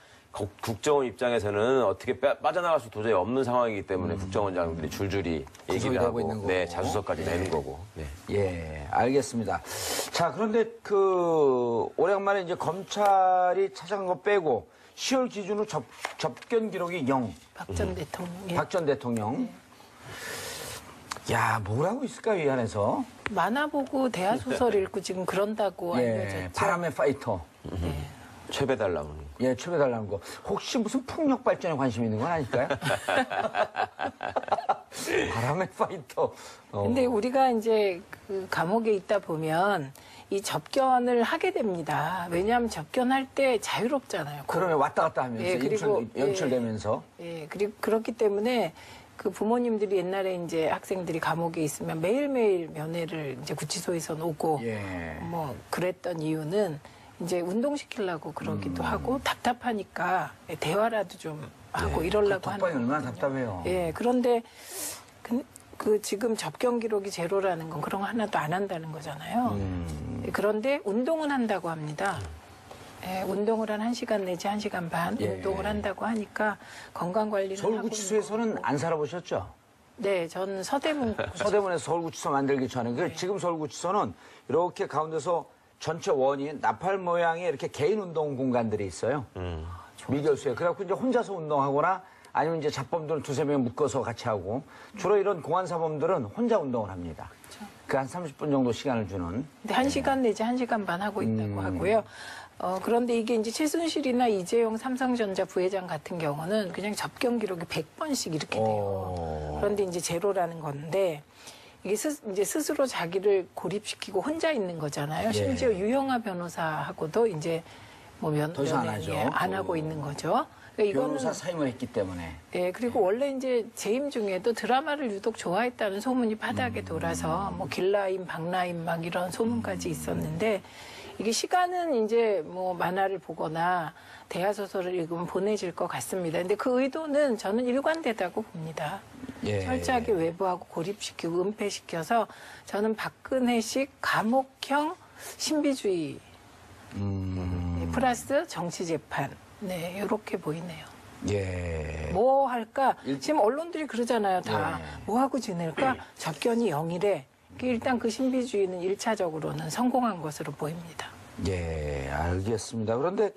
국정원 입장에서는 어떻게 빠져나갈 수 도저히 없는 상황이기 때문에 국정원장들이 줄줄이 얘기를 하고 자수서까지 내는 거고. 알겠습니다. 자, 그런데 오랜만에 이제 검찰이 찾아간 거 빼고 10월 기준으로 접견 기록이 0. 박 전 대통령. 박 전 대통령. 야, 뭘 하고 있을까요, 이 안에서? 만화 보고 대하 소설 읽고 지금 그런다고 알려졌죠. 바람의 파이터. 최배달 나오는 거. 최배달 나오는 거. 혹시 무슨 풍력 발전에 관심 있는 건 아닐까요? 바람의 파이터. 근데 우리가 이제 그 감옥에 있다 보면 이 접견을 하게 됩니다. 왜냐하면 접견할 때 자유롭잖아요. 그러면 왔다 갔다 하면서 예, 그리고 연출되면서. 예, 그리고 그렇기 때문에 그 부모님들이 옛날에 이제 학생들이 감옥에 있으면 매일매일 면회를 이제 구치소에서 오고 뭐 그랬던 이유는 이제 운동시키려고 그러기도 하고 답답하니까 대화라도 좀 하고 이러려고 하는 거거든요. 얼마나 답답해요. 예, 그런데 그 지금 접견 기록이 제로라는 건 그런 거 하나도 안 한다는 거잖아요. 그런데 운동은 한다고 합니다. 예, 운동을 한 1시간 내지 1시간 반 운동을 한다고 하니까 건강관리는 서울구치소에서는 안 살아보셨죠? 네, 저는 서대문에서 서울구치소 만들기 전에 지금 서울구치소는 이렇게 가운데서 전체 원이 나팔 모양의 이렇게 개인 운동 공간들이 있어요. 미결수에. 그래갖고 이제 혼자서 운동하거나 아니면 이제 잡범들은 2-3명 묶어서 같이 하고 주로 이런 공안사범들은 혼자 운동을 합니다. 그 한 30분 정도 시간을 주는. 근데 1시간 내지 1시간 반 하고 있다고 하고요. 그런데 이게 이제 최순실이나 이재용 삼성전자 부회장 같은 경우는 그냥 접견 기록이 100번씩 이렇게 돼요. 그런데 이제 제로라는 건데 이게 이제 스스로 자기를 고립시키고 혼자 있는 거잖아요. 심지어 유영아 변호사하고도 이제 뭐 더 이상 안 하죠. 안 하고 있는 거죠. 그러니까 변호사 사임을 했기 때문에. 예, 그리고 원래 이제 재임 중에도 드라마를 유독 좋아했다는 소문이 바닥에 돌아서 뭐 길라임, 박라임 막 이런 소문까지 있었는데 이게 시간은 이제 뭐 만화를 보거나 대하소설을 읽으면 보내질 것 같습니다. 근데 그 의도는 저는 일관되다고 봅니다. 철저하게 외부하고 고립시키고 은폐시켜서 저는 박근혜식 감옥형 신비주의 플러스 정치재판. 네, 이렇게 보이네요. 뭐 할까? 지금 언론들이 그러잖아요. 다. 뭐 하고 지낼까? 접견이 0이래. 일단 그 신비주의는 1차적으로는 성공한 것으로 보입니다. 예, 알겠습니다. 그런데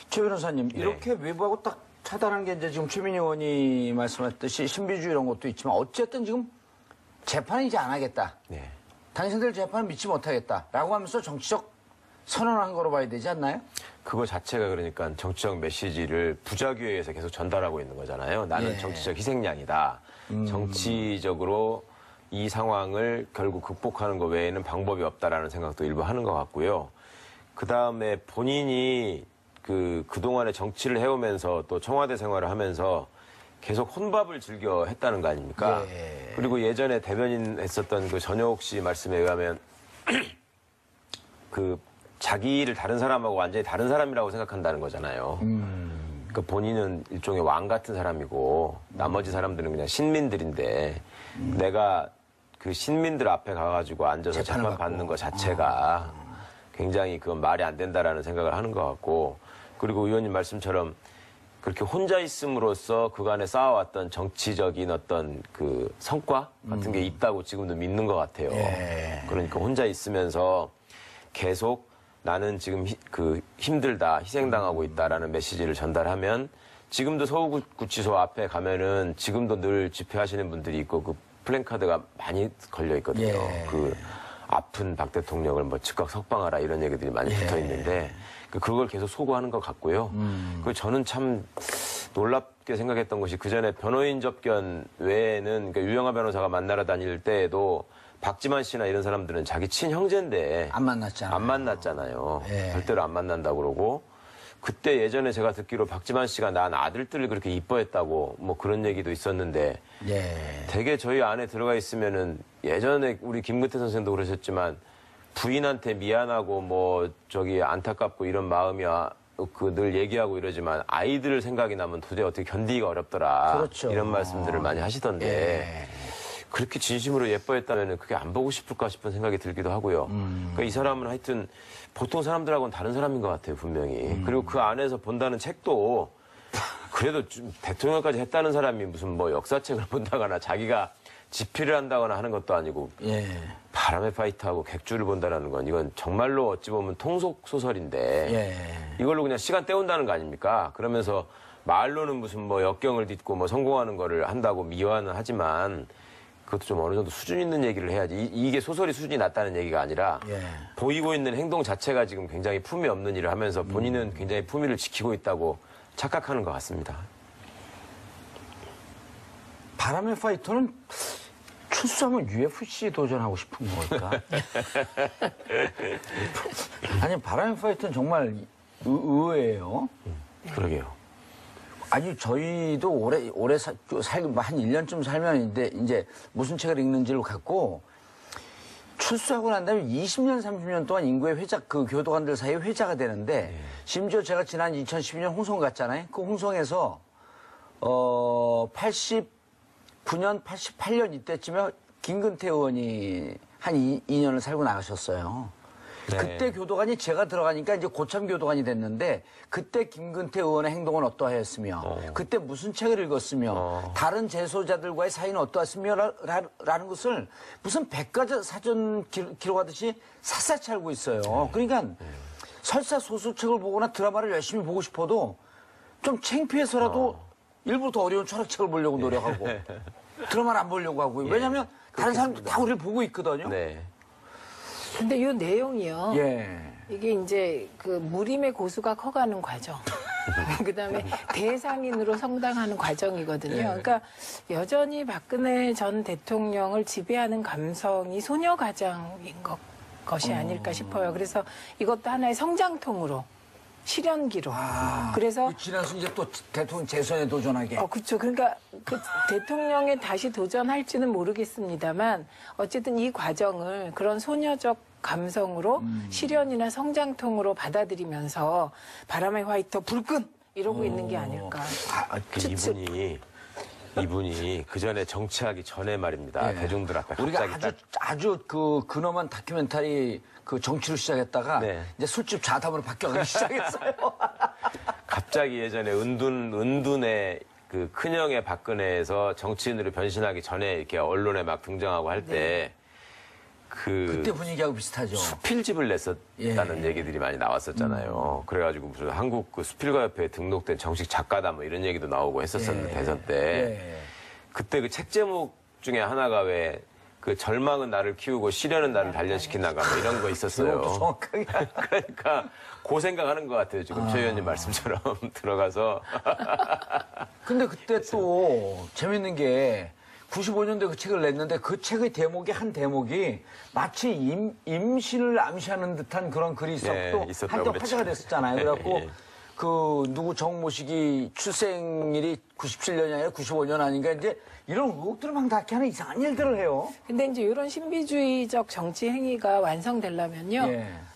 최 변호사님, 이렇게 외부하고 딱 차단한 게 이제 지금 최민희 의원이 말씀하셨듯이 신비주의 이런 것도 있지만 어쨌든 지금 재판은 이제 안 하겠다. 당신들 재판을 믿지 못하겠다라고 하면서 정치적 선언한 거로 봐야 되지 않나요? 그거 자체가 그러니까 정치적 메시지를 부작위에서 계속 전달하고 있는 거잖아요. 나는 정치적 희생양이다. 정치적으로 이 상황을 결국 극복하는 것 외에는 방법이 없다라는 생각도 일부 하는 것 같고요. 그 다음에 본인이 그동안에 정치를 해오면서 또 청와대 생활을 하면서 계속 혼밥을 즐겨 했다는 거 아닙니까? 그리고 예전에 대변인 했었던 그 전효옥 씨 말씀에 의하면 자기를 다른 사람하고 완전히 다른 사람이라고 생각한다는 거잖아요. 그러니까 본인은 일종의 왕 같은 사람이고 나머지 사람들은 그냥 신민들인데 내가 그 신민들 앞에 가가지고 앉아서 재판 받는 것 자체가 굉장히 그건 말이 안 된다라는 생각을 하는 것 같고 그리고 의원님 말씀처럼 그렇게 혼자 있음으로써 그간에 쌓아왔던 정치적인 어떤 그 성과 같은 게 있다고 지금도 믿는 것 같아요. 그러니까 혼자 있으면서 계속 나는 지금 힘들다, 희생당하고 있다라는 메시지를 전달하면 지금도 서울구치소 앞에 가면은 지금도 늘 집회하시는 분들이 있고 그 플랜카드가 많이 걸려 있거든요. 그 아픈 박 대통령을 뭐 즉각 석방하라 이런 얘기들이 많이 붙어 있는데 그걸 계속 소구하는 것 같고요. 저는 참 놀랍게 생각했던 것이 그 전에 변호인 접견 외에는 그러니까 유영아 변호사가 만나러 다닐 때에도 박지만 씨나 이런 사람들은 자기 친형제인데 안 만났잖아요. 절대로 안 만난다고 그러고 그때 예전에 제가 듣기로 박지만 씨가 난 아들들을 그렇게 이뻐했다고 뭐 그런 얘기도 있었는데 되게 저희 안에 들어가 있으면은 예전에 우리 김근태 선생님도 그러셨지만 부인한테 미안하고 뭐 안타깝고 이런 마음이야 늘 얘기하고 이러지만 아이들 생각이 나면 도저히 어떻게 견디기가 어렵더라. 이런 말씀들을 많이 하시던데 그렇게 진심으로 예뻐했다면 그게 안 보고 싶을까 싶은 생각이 들기도 하고요. 그러니까 이 사람은 하여튼 보통 사람들하고는 다른 사람인 것 같아요, 분명히. 그리고 그 안에서 본다는 책도 그래도 좀 대통령까지 했다는 사람이 무슨 뭐 역사책을 본다거나 자기가 집필을 한다거나 하는 것도 아니고 바람의 파이트하고 객주를 본다는 건 이건 정말로 어찌 보면 통속 소설인데 이걸로 그냥 시간 때운다는 거 아닙니까? 그러면서 말로는 무슨 뭐 역경을 딛고 뭐 성공하는 거를 한다고 미화는 하지만 그것도 좀 어느 정도 수준 있는 얘기를 해야지. 이게 소설이 수준이 낮다는 얘기가 아니라 보이고 있는 행동 자체가 지금 굉장히 품위 없는 일을 하면서 본인은 굉장히 품위를 지키고 있다고 착각하는 것 같습니다. 바람의 파이터는 출소하면 UFC 도전하고 싶은 걸까? 아니, 바람의 파이터는 정말 의외예요. 그러게요. 아니, 저희도 오래 한 1년쯤 살면 이제 무슨 책을 읽는지를 갖고 출소하고 난 다음에 20년, 30년 동안 인구의 그 교도관들 사이에 회자가 되는데, 심지어 제가 지난 2012년 홍성 갔잖아요. 그 홍성에서, 89년, 88년 이때쯤에 김근태 의원이 한 2년을 살고 나가셨어요. 네. 그때 교도관이 제가 들어가니까 이제 고참 교도관이 됐는데, 그때 김근태 의원의 행동은 어떠하였으며, 그때 무슨 책을 읽었으며, 다른 재소자들과의 사이는 어떠했으며, 라는 것을 무슨 백과사전 기록하듯이 샅샅이 알고 있어요. 그러니까 설사 소설책을 보거나 드라마를 열심히 보고 싶어도 좀 창피해서라도 일부러 더 어려운 철학책을 보려고 노력하고, 드라마를 안 보려고 하고요. 왜냐하면 다른 사람들 다 우리를 보고 있거든요. 네. 근데 이 내용이요. 예. 이게 이제 그 무림의 고수가 커가는 과정. 그다음에 대상인으로 성장하는 과정이거든요. 그러니까 여전히 박근혜 전 대통령을 지배하는 감성이 소녀 가장인 것이 아닐까 싶어요. 그래서 이것도 하나의 성장통으로. 실현기로. 그래서 지나서 이제 또 대통령 재선에 도전하게. 그렇죠. 그러니까 그 대통령에 다시 도전할지는 모르겠습니다만 어쨌든 이 과정을 그런 소녀적 감성으로 실현이나 성장통으로 받아들이면서 바람의 화이터 불끈 이러고 있는 게 아닐까. 이분이 그 전에 정치하기 전에 말입니다. 대중들 앞에 우리가 갑자기 아주 그 근엄한 다큐멘터리 그 정치로 시작했다가 이제 술집 좌담으로 바뀌어가기 시작했어요. 갑자기 예전에 은둔의 그 큰형의 박근혜에서 정치인으로 변신하기 전에 이렇게 언론에 막 등장하고 할 때 그때 분위기하고 비슷하죠. 수필집을 냈었다는 얘기들이 많이 나왔었잖아요. 그래가지고 무슨 한국 그 수필가협회에 등록된 정식 작가다 뭐 이런 얘기도 나오고 했었었는데 대선 때 그때 그 책 제목 중에 하나가 왜 그 절망은 나를 키우고 시련은 나를 단련시킨다가 뭐 이런 거 있었어요. 정확하게. 그러니까 그 생각하는 것 같아요. 지금 최 의원님 말씀처럼 들어가서. 근데 그때 또 재밌는 게 95년도에 그 책을 냈는데 그 책의 한 대목이 마치 임신을 암시하는 듯한 그런 글이 또 한때 화제가 됐었잖아요. 그래갖고 그 누구 정모식이 출생일이 97년이 아니라 95년 아닌가 이제 이런 의혹들을 막 닿게 하는 이상한 일들을 해요. 근데 이제 이런 신비주의적 정치 행위가 완성되려면요.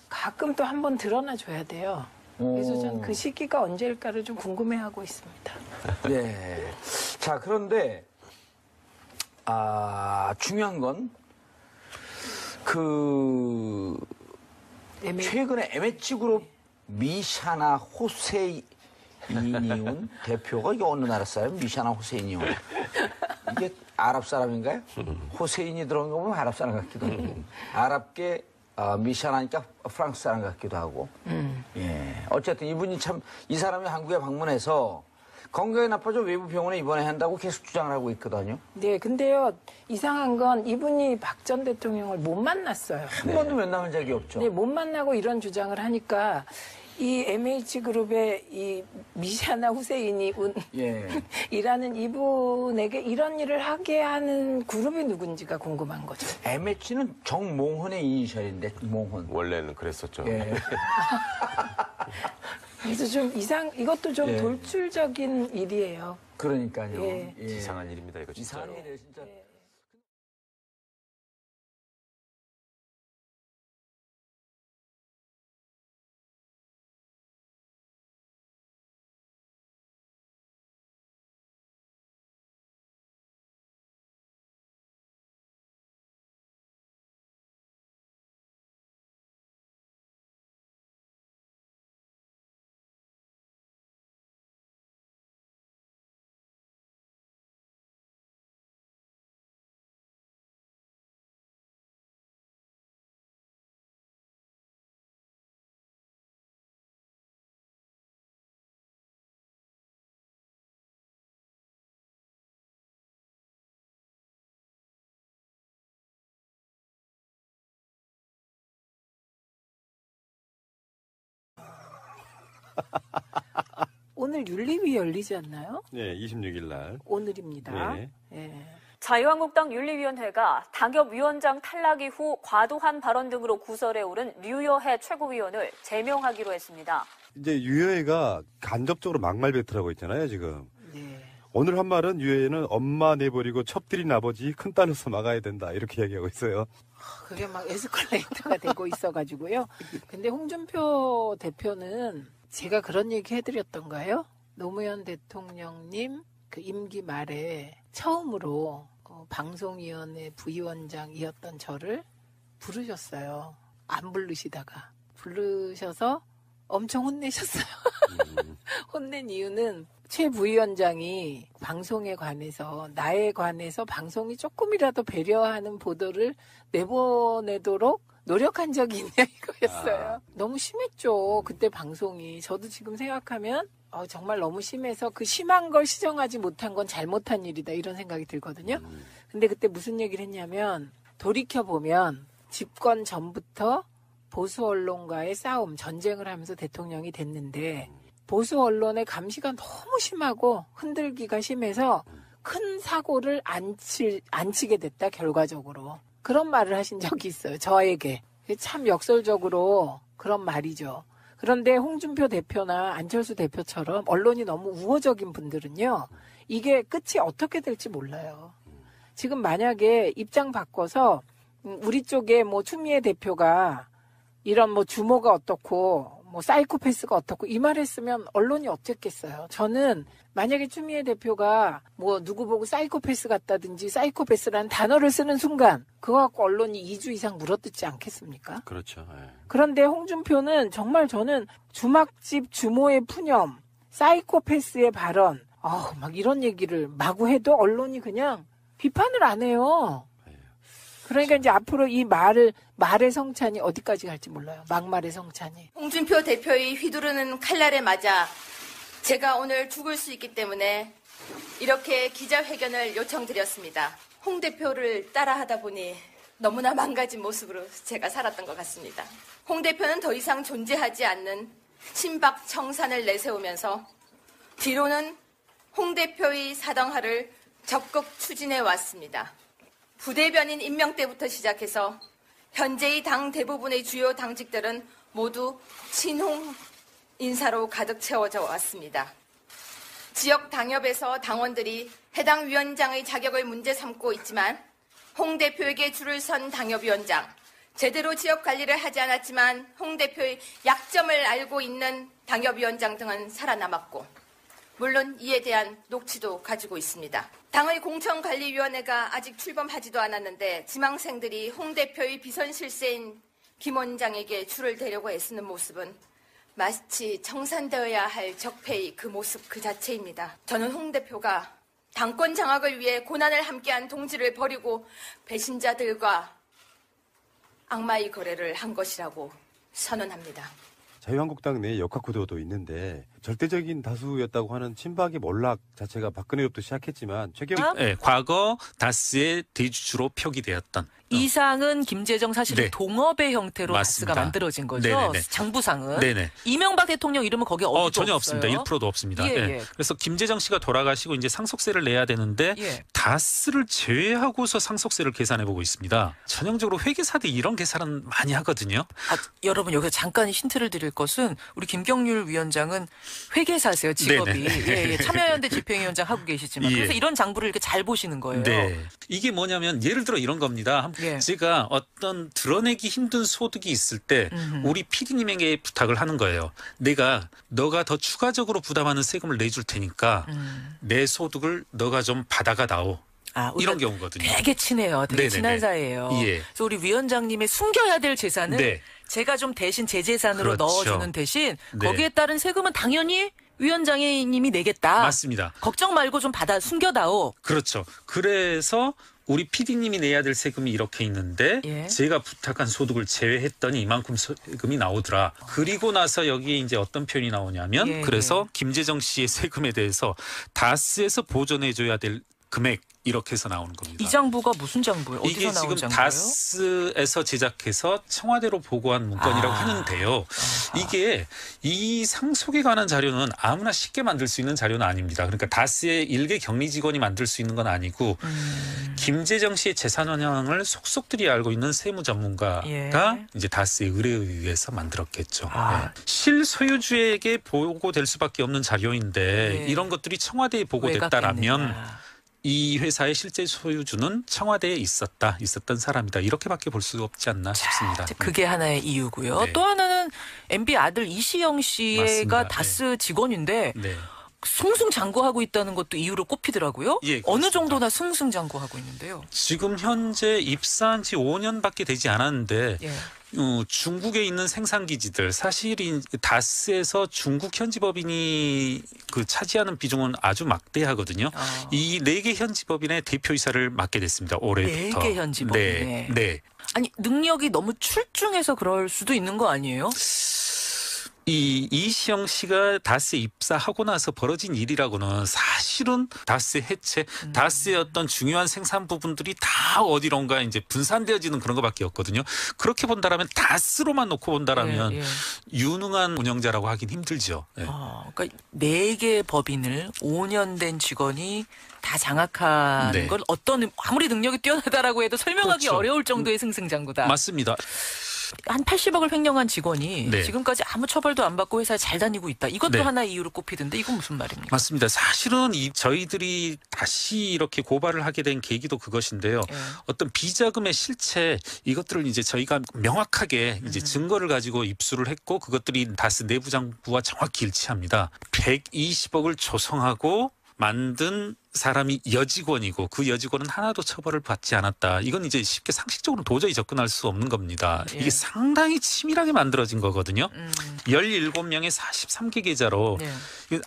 가끔 또 한번 드러나 줘야 돼요. 그래서 전 그 시기가 언제일까를 좀 궁금해하고 있습니다. 네. 자, 그런데 중요한 건 최근에 MH 그룹 미샤나 호세이니온 대표가 이게 어느 나라 사람? 미샤나 호세이니온. 이게 아랍 사람인가요? 호세인이 들어간 거 보면 아랍 사람 같기도 하고. 아랍계 미샤나니까 프랑스 사람 같기도 하고. 어쨌든 이분이 이 사람이 한국에 방문해서 건강이 나빠져 외부 병원에 입원해야 한다고 계속 주장을 하고 있거든요. 네, 근데요, 이상한 건 이분이 박 전 대통령을 못 만났어요. 한 번도 면담한 적이 없죠. 네, 못 만나고 이런 주장을 하니까 이 MH그룹의 이 미샤나 후세인이 이라는 이분에게 이런 일을 하게 하는 그룹이 누군지가 궁금한 거죠. MH는 정몽헌의 이니셜인데, 몽헌. 원래는 그랬었죠. 그래서 좀 이것도 좀 돌출적인 일이에요. 그러니까요. 이상한 일입니다, 이거 진짜로. 이상한 일이에요, 진짜. 오늘 윤리위 열리지 않나요? 네, 26일 날. 오늘입니다. 네. 자유한국당 윤리위원회가 당협위원장 탈락 이후 과도한 발언 등으로 구설에 오른 류여해 최고위원을 제명하기로 했습니다. 이제 유여해가 간접적으로 막말 배틀하고 있잖아요, 지금. 네. 오늘 한 말은 유여해는 엄마 내버리고 첩들인 아버지 큰딸로서 막아야 된다 이렇게 얘기하고 있어요. 그게 막 에스컬레이터가 되고 있어가지고요. 근데 홍준표 대표는 제가 그런 얘기 해드렸던가요? 노무현 대통령님 그 임기 말에 처음으로 방송위원회 부위원장이었던 저를 부르셨어요. 안 부르시다가 부르셔서 엄청 혼내셨어요. 혼낸 이유는 최 부위원장이 방송에 관해서 나에 관해서 방송이 조금이라도 배려하는 보도를 내보내도록 노력한 적이 있냐 이거였어요. 너무 심했죠. 그때 방송이. 저도 지금 생각하면 정말 너무 심해서 그 심한 걸 시정하지 못한 건 잘못한 일이다 이런 생각이 들거든요. 근데 그때 무슨 얘기를 했냐면 돌이켜보면 집권 전부터 보수 언론과의 싸움, 전쟁을 하면서 대통령이 됐는데 보수 언론의 감시가 너무 심하고 흔들기가 심해서 큰 사고를 안 치게 됐다 결과적으로. 그런 말을 하신 적이 있어요. 저에게. 참 역설적으로 그런 말이죠. 그런데 홍준표 대표나 안철수 대표처럼 언론이 너무 우호적인 분들은요. 이게 끝이 어떻게 될지 몰라요. 지금 만약에 입장 바꿔서 우리 쪽에 뭐 추미애 대표가 이런 뭐 주모가 어떻고 뭐 사이코패스가 어떻고 이 말 했으면 언론이 어쨌겠어요. 저는 만약에 추미애 대표가 뭐 누구 보고 사이코패스 같다든지 사이코패스라는 단어를 쓰는 순간 그거 갖고 언론이 2주 이상 물어뜯지 않겠습니까? 그렇죠. 예. 그런데 홍준표는 정말 저는 주막집 주모의 푸념, 사이코패스의 발언, 막 이런 얘기를 마구 해도 언론이 그냥 비판을 안 해요. 그러니까 이제 앞으로 이 말의 성찬이 어디까지 갈지 몰라요. 막말의 성찬이. 홍준표 대표의 휘두르는 칼날에 맞아 제가 오늘 죽을 수 있기 때문에 이렇게 기자회견을 요청드렸습니다. 홍 대표를 따라하다 보니 너무나 망가진 모습으로 제가 살았던 것 같습니다. 홍 대표는 더 이상 존재하지 않는 친박 청산을 내세우면서 뒤로는 홍 대표의 사당화를 적극 추진해 왔습니다. 부대변인 임명 때부터 시작해서 현재의 당 대부분의 주요 당직들은 모두 친홍 인사로 가득 채워져 왔습니다. 지역 당협에서 당원들이 해당 위원장의 자격을 문제 삼고 있지만 홍 대표에게 줄을 선 당협위원장, 제대로 지역 관리를 하지 않았지만 홍 대표의 약점을 알고 있는 당협위원장 등은 살아남았고 물론 이에 대한 녹취도 가지고 있습니다. 당의 공천관리위원회가 아직 출범하지도 않았는데 지망생들이 홍 대표의 비선실세인 김 원장에게 줄을 대려고 애쓰는 모습은 마치 청산되어야 할 적폐의 그 모습 그 자체입니다. 저는 홍 대표가 당권 장악을 위해 고난을 함께한 동지를 버리고 배신자들과 악마의 거래를 한 것이라고 선언합니다. 자유한국당 내에 역학구도도 있는데 절대적인 다수였다고 하는 친박의 몰락 자체가 박근혜로부터 시작했지만 네, 과거 다스의 대주주로 표기되었던 이상은 김재정 사실은 네. 동업의 형태로 맞습니다. 다스가 만들어진 거죠. 네네네. 장부상은. 네네. 이명박 대통령 이름은 거기에 어디도 전혀 없어요. 없습니다. 1%도 없습니다. 예, 네. 예. 그래서 김재정 씨가 돌아가시고 이제 상속세를 내야 되는데 예. 다스를 제외하고서 상속세를 계산해 보고 있습니다. 전형적으로 회계사들이 이런 계산은 많이 하거든요. 여러분 여기서 잠깐 힌트를 드릴 것은 우리 김경률 위원장은 회계사세요. 직업이. 예, 참여연대 집행위원장 하고 계시지만 그래서 이런 장부를 이렇게 잘 보시는 거예요. 네. 이게 뭐냐면 예를 들어 이런 겁니다. 예. 제가 어떤 드러내기 힘든 소득이 있을 때 우리 PD님에게 부탁을 하는 거예요. 너가 더 추가적으로 부담하는 세금을 내줄 테니까 내 소득을 너가 좀 받아가다오. 이런 경우거든요. 되게 친해요. 되게 네네네. 친한 사이예요. 예. 그래서 우리 위원장님의 숨겨야 될 재산을 네. 제가 좀 대신 제 재산으로 그렇죠. 넣어주는 대신 네. 거기에 따른 세금은 당연히 위원장님이 내겠다. 맞습니다. 걱정 말고 좀 숨겨다오. 그렇죠. 그래서 우리 PD님이 내야 될 세금이 이렇게 있는데 예. 제가 부탁한 소득을 제외했더니 이만큼 세금이 나오더라. 그리고 나서 여기에 이제 어떤 표현이 나오냐면 예, 그래서 김재정 씨의 세금에 대해서 다스에서 보전해줘야 될 금액 이렇게 해서 나오는 겁니다. 이 장부가 무슨 장부예요? 어디서 이게 나온 지금 장부예요? 다스에서 제작해서 청와대로 보고한 문건이라고 하는데요. 이게 이 상속에 관한 자료는 아무나 쉽게 만들 수 있는 자료는 아닙니다. 그러니까 다스의 일개 격리 직원이 만들 수 있는 건 아니고 김재정 씨의 재산 원형을 속속들이 알고 있는 세무 전문가가 이제 다스의 의뢰에 의해서 만들었겠죠. 실소유주에게 보고될 수밖에 없는 자료인데 이런 것들이 청와대에 보고됐다라면 이 회사의 실제 소유주는 청와대에 있었던 사람이다. 이렇게밖에 볼 수 없지 않나 싶습니다. 그게 하나의 이유고요. 네. 또 하나는 MB 아들 이시영 씨가 맞습니다. 다스 직원인데 승승장구하고 있다는 것도 이유로 꼽히더라고요. 어느 정도나 승승장구하고 있는데요. 지금 현재 입사한 지 5년밖에 되지 않았는데 중국에 있는 생산기지들 사실 다스에서 중국 현지법인이 차지하는 비중은 아주 막대하거든요. 이 4개 현지법인의 대표이사를 맡게 됐습니다. 올해부터. 4개 현지법인. 네. 아니 능력이 너무 출중해서 그럴 수도 있는 거 아니에요? 이시영 씨가 다스에 입사하고 나서 벌어진 일이라고는 사실은 다스의 해체, 다스의 어떤 중요한 생산 부분들이 다 어디론가 이제 분산되어지는 그런 것밖에 없거든요. 그렇게 본다라면 다스로만 놓고 본다라면 유능한 운영자라고 하긴 힘들죠. 그러니까 4개 법인을 5년 된 직원이 다 장악하는 걸 어떤 아무리 능력이 뛰어나다라고 해도 설명하기 어려울 정도의 승승장구다. 맞습니다. 한 80억을 횡령한 직원이 지금까지 아무 처벌도 안 받고 회사에 잘 다니고 있다. 이것도 하나의 이유로 꼽히던데 이건 무슨 말입니까? 맞습니다. 사실은 저희들이 다시 이렇게 고발을 하게 된 계기도 그것인데요. 어떤 비자금의 실체 이것들을 이제 저희가 명확하게 이제 증거를 가지고 입수를 했고 그것들이 다스 내부장부와 정확히 일치합니다. 120억을 조성하고 만든 사람이 여직원이고 그 여직원은 하나도 처벌을 받지 않았다. 이건 이제 쉽게 상식적으로 도저히 접근할 수 없는 겁니다. 이게 상당히 치밀하게 만들어진 거거든요. 17명의 43개 계좌로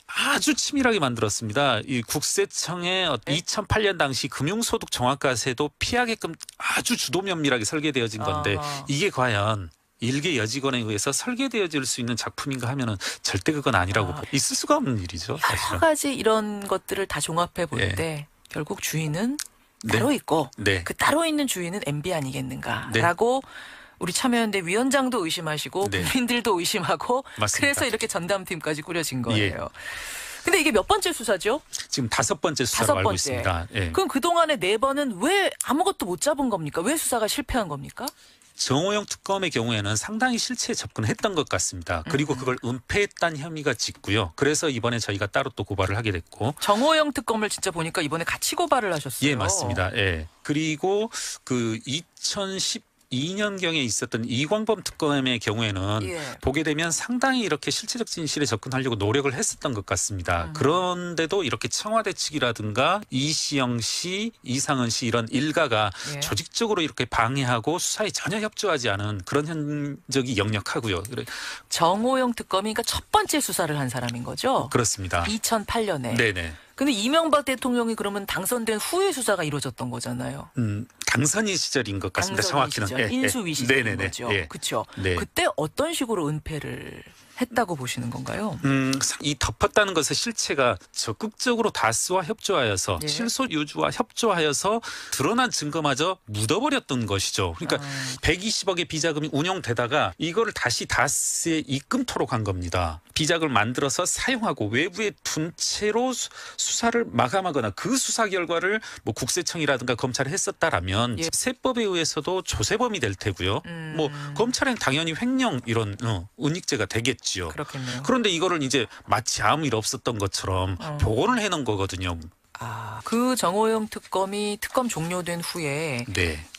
아주 치밀하게 만들었습니다. 이 국세청의 2008년 당시 금융소득 종합과세도 피하게끔 아주 주도 면밀하게 설계되어진 건데 이게 과연 일개 여직원에 의해서 설계되어질 수 있는 작품인가 하면은 절대 그건 아니라고 있을 수가 없는 일이죠. 사실은. 여러 가지 이런 것들을 다 종합해 볼 때 결국 주인은 따로 있고 그 따로 있는 주인은 MB 아니겠는가라고 우리 참여연대 위원장도 의심하시고 국민들도 의심하고 맞습니다. 그래서 이렇게 전담팀까지 꾸려진 거예요. 근데 이게 몇 번째 수사죠? 지금 5번째 수사로 알고 있습니다. 그럼 그동안에 4번은 왜 아무것도 못 잡은 겁니까? 왜 수사가 실패한 겁니까? 정호영 특검의 경우에는 상당히 실체에 접근했던 것 같습니다. 그리고 그걸 은폐했다는 혐의가 짓고요. 그래서 이번에 저희가 따로 또 고발을 하게 됐고. 정호영 특검을 진짜 보니까 이번에 같이 고발을 하셨어요. 예, 맞습니다. 그리고 그 2012년경에 있었던 이광범 특검의 경우에는 보게 되면 상당히 이렇게 실체적 진실에 접근하려고 노력을 했었던 것 같습니다. 그런데도 이렇게 청와대 측이라든가 이시영 씨, 이상은 씨 이런 일가가 조직적으로 이렇게 방해하고 수사에 전혀 협조하지 않은 그런 흔적이 역력하고요. 정호영 특검이 그러니까 첫 번째 수사를 한 사람인 거죠? 그렇습니다. 2008년에. 네네. 근데 이명박 대통령이 그러면 당선된 후에 수사가 이루어졌던 거잖아요. 당선인 시절인 것 같습니다. 정확히는. 시절, 인수위 시절인 거죠. 그렇죠. 그때 어떤 식으로 은폐를 했다고 보시는 건가요? 이 덮었다는 것의 실체가 적극적으로 다스와 협조하여서 실소유주와 협조하여서 드러난 증거마저 묻어버렸던 것이죠. 그러니까 120억의 비자금이 운용되다가 이거를 다시 다스에 입금토록 한 겁니다. 비자금을 만들어서 사용하고 외부에 둔 채로 수사를 마감하거나 그 수사 결과를 뭐 국세청이라든가 검찰이 했었다라면 세법에 의해서도 조세범이 될 테고요. 뭐 검찰은 당연히 횡령 이런 은닉죄가 되겠죠. 그렇겠네요. 그런데 이거를 이제 마치 아무 일 없었던 것처럼 복원을 해놓은 거거든요. 그 정호영 특검이 특검 종료된 후에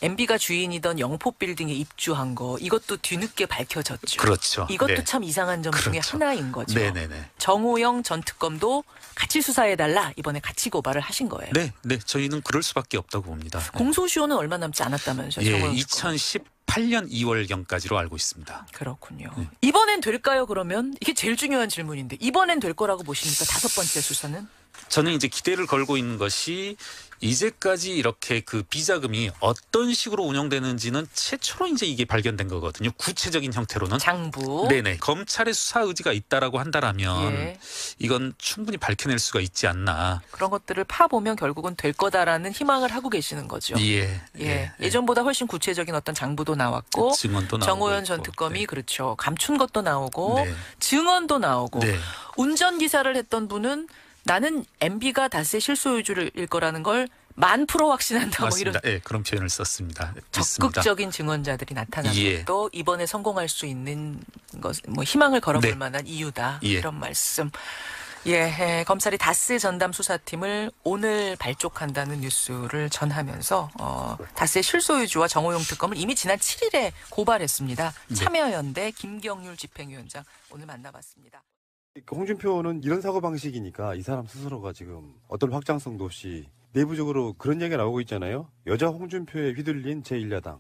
MB가 주인이던 영포빌딩에 입주한 거 이것도 뒤늦게 밝혀졌죠. 그렇죠. 이것도 참 이상한 점 중에 하나인 거죠. 네네네. 정호영 전 특검도 같이 수사해달라 이번에 같이 고발을 하신 거예요. 네. 저희는 그럴 수밖에 없다고 봅니다. 공소시효는 얼마 남지 않았다면서요? 2018년 2월경까지로 알고 있습니다. 그렇군요. 이번엔 될까요 그러면? 이게 제일 중요한 질문인데 이번엔 될 거라고 보십니까? 5번째 수사는? 저는 이제 기대를 걸고 있는 것이 이제까지 이렇게 그 비자금이 어떤 식으로 운영되는지는 최초로 이제 이게 발견된 거거든요. 구체적인 형태로는. 장부. 네네. 검찰의 수사 의지가 있다라고 한다라면 이건 충분히 밝혀낼 수가 있지 않나. 그런 것들을 파보면 결국은 될 거다라는 희망을 하고 계시는 거죠. 예전보다 훨씬 구체적인 어떤 장부도 나왔고 증언도 나오고 정호연 전 있고. 특검이 그렇죠. 감춘 것도 나오고 네. 증언도 나오고 네. 운전기사를 했던 분은 나는 MB가 다스의 실소유주일 거라는 걸 1000% 확신한다. 뭐 이런 그런 표현을 썼습니다. 적극적인 증언자들이 나타나는 것도 이번에 성공할 수 있는 것, 뭐 희망을 걸어볼 만한 이유다. 이런 말씀. 검찰이 다스 전담 수사팀을 오늘 발족한다는 뉴스를 전하면서 다스의 실소유주와 정호용 특검을 이미 지난 7일에 고발했습니다. 참여연대 김경률 집행위원장 오늘 만나봤습니다. 홍준표는 이런 사고방식이니까 이 사람 스스로가 지금 어떤 확장성도 없이 내부적으로 그런 얘기가 나오고 있잖아요. 여자 홍준표에 휘둘린 제1야당.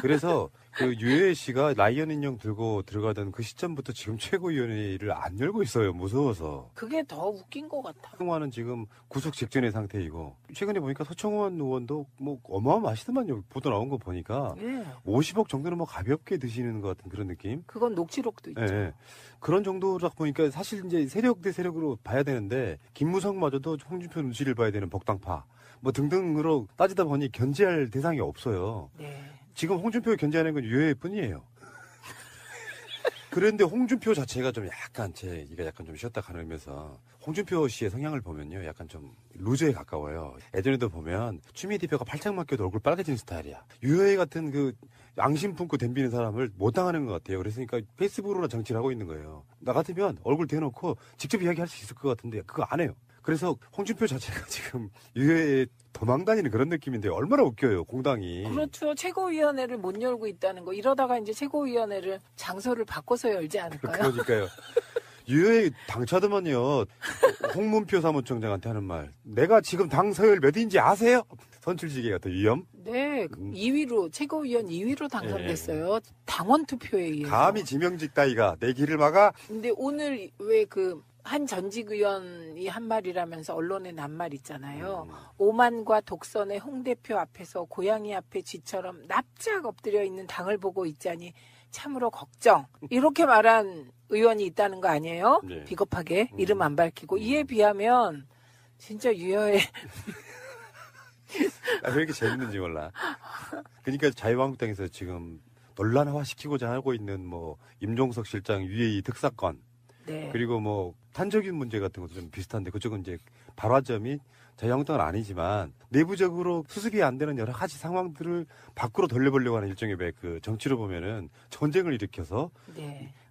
그래서 그 유해 씨가 라이언 인형 들고 들어가던 그 시점부터 지금 최고위원회를 안 열고 있어요. 무서워서. 그게 더 웃긴 것 같아. 서청원은 지금 구속 직전의 상태이고 최근에 보니까 서청원 의원도 뭐 어마어마하시더만요. 보도 나온 거 보니까 50억 정도는 뭐 가볍게 드시는 것 같은 그런 느낌. 그건 녹취록도 있죠. 그런 정도라 보니까 사실 이제 세력 대 세력으로 봐야 되는데 김무성마저도 홍준표 눈치를 봐야 되는 복당파 뭐 등등으로 따지다 보니 견제할 대상이 없어요. 지금 홍준표를 견제하는 건 유해뿐이에요. 그런데 홍준표 자체가 좀 약간 이가 약간 좀 쉬었다 가면서 홍준표 씨의 성향을 보면요, 약간 좀 루저에 가까워요. 예전에도 보면 추미애 대표가 팔짱 맡겨도 얼굴 빨개지는 스타일이야. 유해 같은 그 앙심 품고 덤비는 사람을 못 당하는 것 같아요. 그랬으니까 페이스북으로 정치를 하고 있는 거예요. 나 같으면 얼굴 대놓고 직접 이야기할 수 있을 것 같은데 그거 안 해요. 그래서 홍준표 자체가 지금 유해에 도망다니는 그런 느낌인데 얼마나 웃겨요, 공당이. 그렇죠. 최고위원회를 못 열고 있다는 거. 이러다가 이제 최고위원회를 장소를 바꿔서 열지 않을까요? 그러니까요. 유해 당차더만요. 홍문표 사무총장한테 하는 말. 내가 지금 당 서열 몇인지 아세요? 선출직에 같은 위험? 네. 2위로, 최고위원 2위로 당선됐어요. 당원 투표에 의해서. 감히 지명직 따위가 내 길을 막아? 근데 오늘 왜 한 전직 의원이 한 말이라면서 언론에 난 말 있잖아요. 오만과 독선의 홍 대표 앞에서 고양이 앞에 쥐처럼 납작 엎드려 있는 당을 보고 있자니 참으로 걱정. 이렇게 말한 의원이 있다는 거 아니에요? 비겁하게 이름 안 밝히고. 이에 비하면 진짜 유효해. 왜 이렇게 재밌는지 몰라. 그러니까 자유한국당에서 지금 논란화시키고자 하고 있는 뭐 임종석 실장 UAE 특사건 그리고 뭐 탄저균 문제 같은 것도 좀 비슷한데 그쪽은 이제 발화점이 자유한국당은 아니지만 내부적으로 수습이 안 되는 여러 가지 상황들을 밖으로 돌려보려고 하는 일종의 그 정치로 보면은 전쟁을 일으켜서